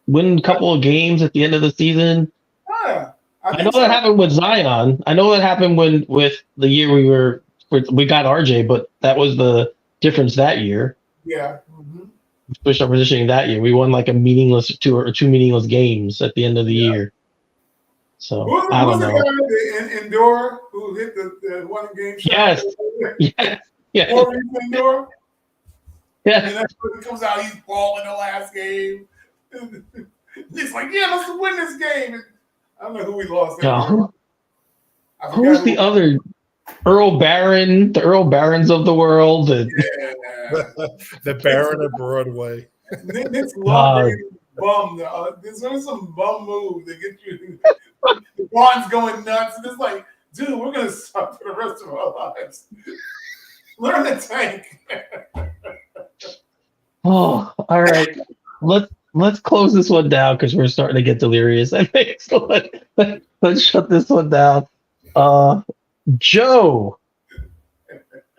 win a couple of games at the end of the season? Yeah. I know that happened with Zion. I know that happened with the year we got RJ, but that was the difference that year. Yeah. Mm-hmm. Switched our positioning that year. We won like two meaningless games at the end of the year. So I don't know. The guy Indoor who hit the one game shot? Yes. Indoor? Yeah. And that's when he comes out, he's balling the last game. He's like, let's win this game. And I don't know who we lost. Who's the other? Earl Barron, the Earl Barons of the world. The Baron of Broadway. Knicks love bum. There's always some bum move that get you. The bond's going nuts. And it's like, dude, we're going to suck for the rest of our lives. Learn to tank. Oh, all right. Let's close this one down because we're starting to get delirious. I think so. Let's shut this one down. Joe,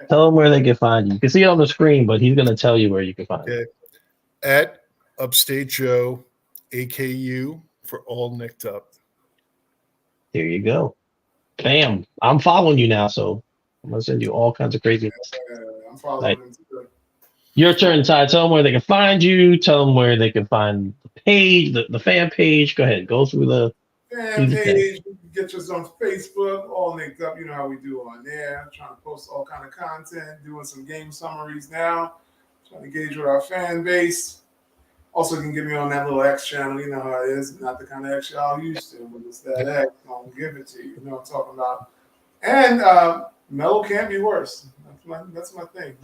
tell them where they can find you. You can see it on the screen, but he's going to tell you where you can find it. At Upstate Joe, AKU for all Knicked Up. There you go. Bam. I'm following you now, so I'm going to send you all kinds of craziness. I'm following him too. Your turn, Ty. Tell them where they can find you. Tell them where they can find the page, the fan page. Go ahead. Go through the fan page. Get us on Facebook, all Knicked Up. You know how we do on there. I'm trying to post all kind of content, doing some game summaries now. Trying to engage with our fan base. Also, you can get me on that little X channel. You know how it is. Not the kind of X y'all used to, but it's that X. I'll give it to you. You know what I'm talking about. And Melo can't be worse. That's my thing.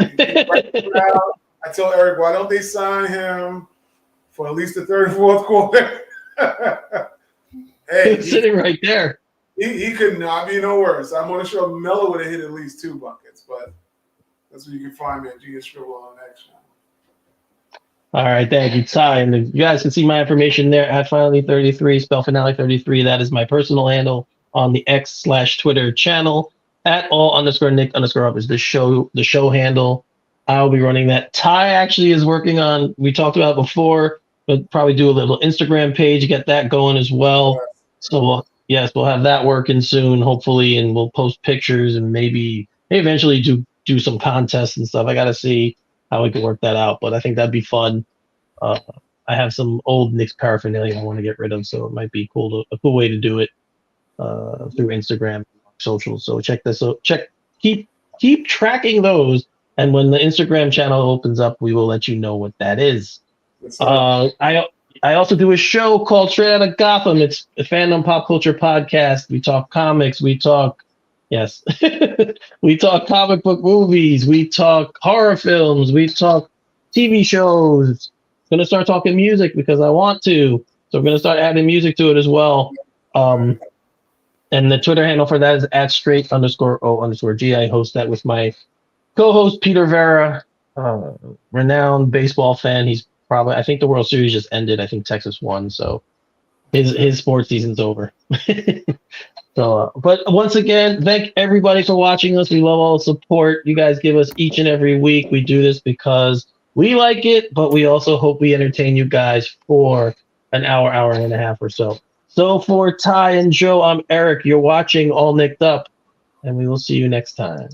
I tell Eric, why don't they sign him for at least the third and fourth quarter? Hey, It's sitting right there. he could not be no worse. I'm gonna show Melo would have hit at least 2 buckets, but that's what you can find me at GS Scribble on that channel. All right, thank you, Ty. And you guys can see my information there at Finally33, spell Finale33. That is my personal handle on the X/Twitter channel. At all_Nick_up is the show handle. I'll be running that. Ty actually is working on, we talked about before, but probably do a little Instagram page, get that going as well. So we'll have that working soon, hopefully, and we'll post pictures and maybe eventually do some contests and stuff. I got to see how we can work that out, but I think that'd be fun. I have some old Knicks paraphernalia I want to get rid of, so it might be a cool way to do it through Instagram, socials. So check this out. Keep tracking those, and when the Instagram channel opens up, we will let you know what that is. I also do a show called Straight Outta Gotham. It's a fandom pop culture podcast. We talk comics. We talk we talk comic book movies. We talk horror films. We talk TV shows. Gonna start talking music because I want to. So we're gonna start adding music to it as well. And the Twitter handle for that is @straight_O_G. I host that with my co-host Peter Vera, renowned baseball fan. He's I think the World Series just ended. I think Texas won, so his sports season's over. So, but once again, thank everybody for watching us. We love all the support you guys give us each and every week. We do this because we like it, but we also hope we entertain you guys for an hour and a half or so. So for Ty and Joe, I'm Eric. You're watching All Nicked Up, and we will see you next time.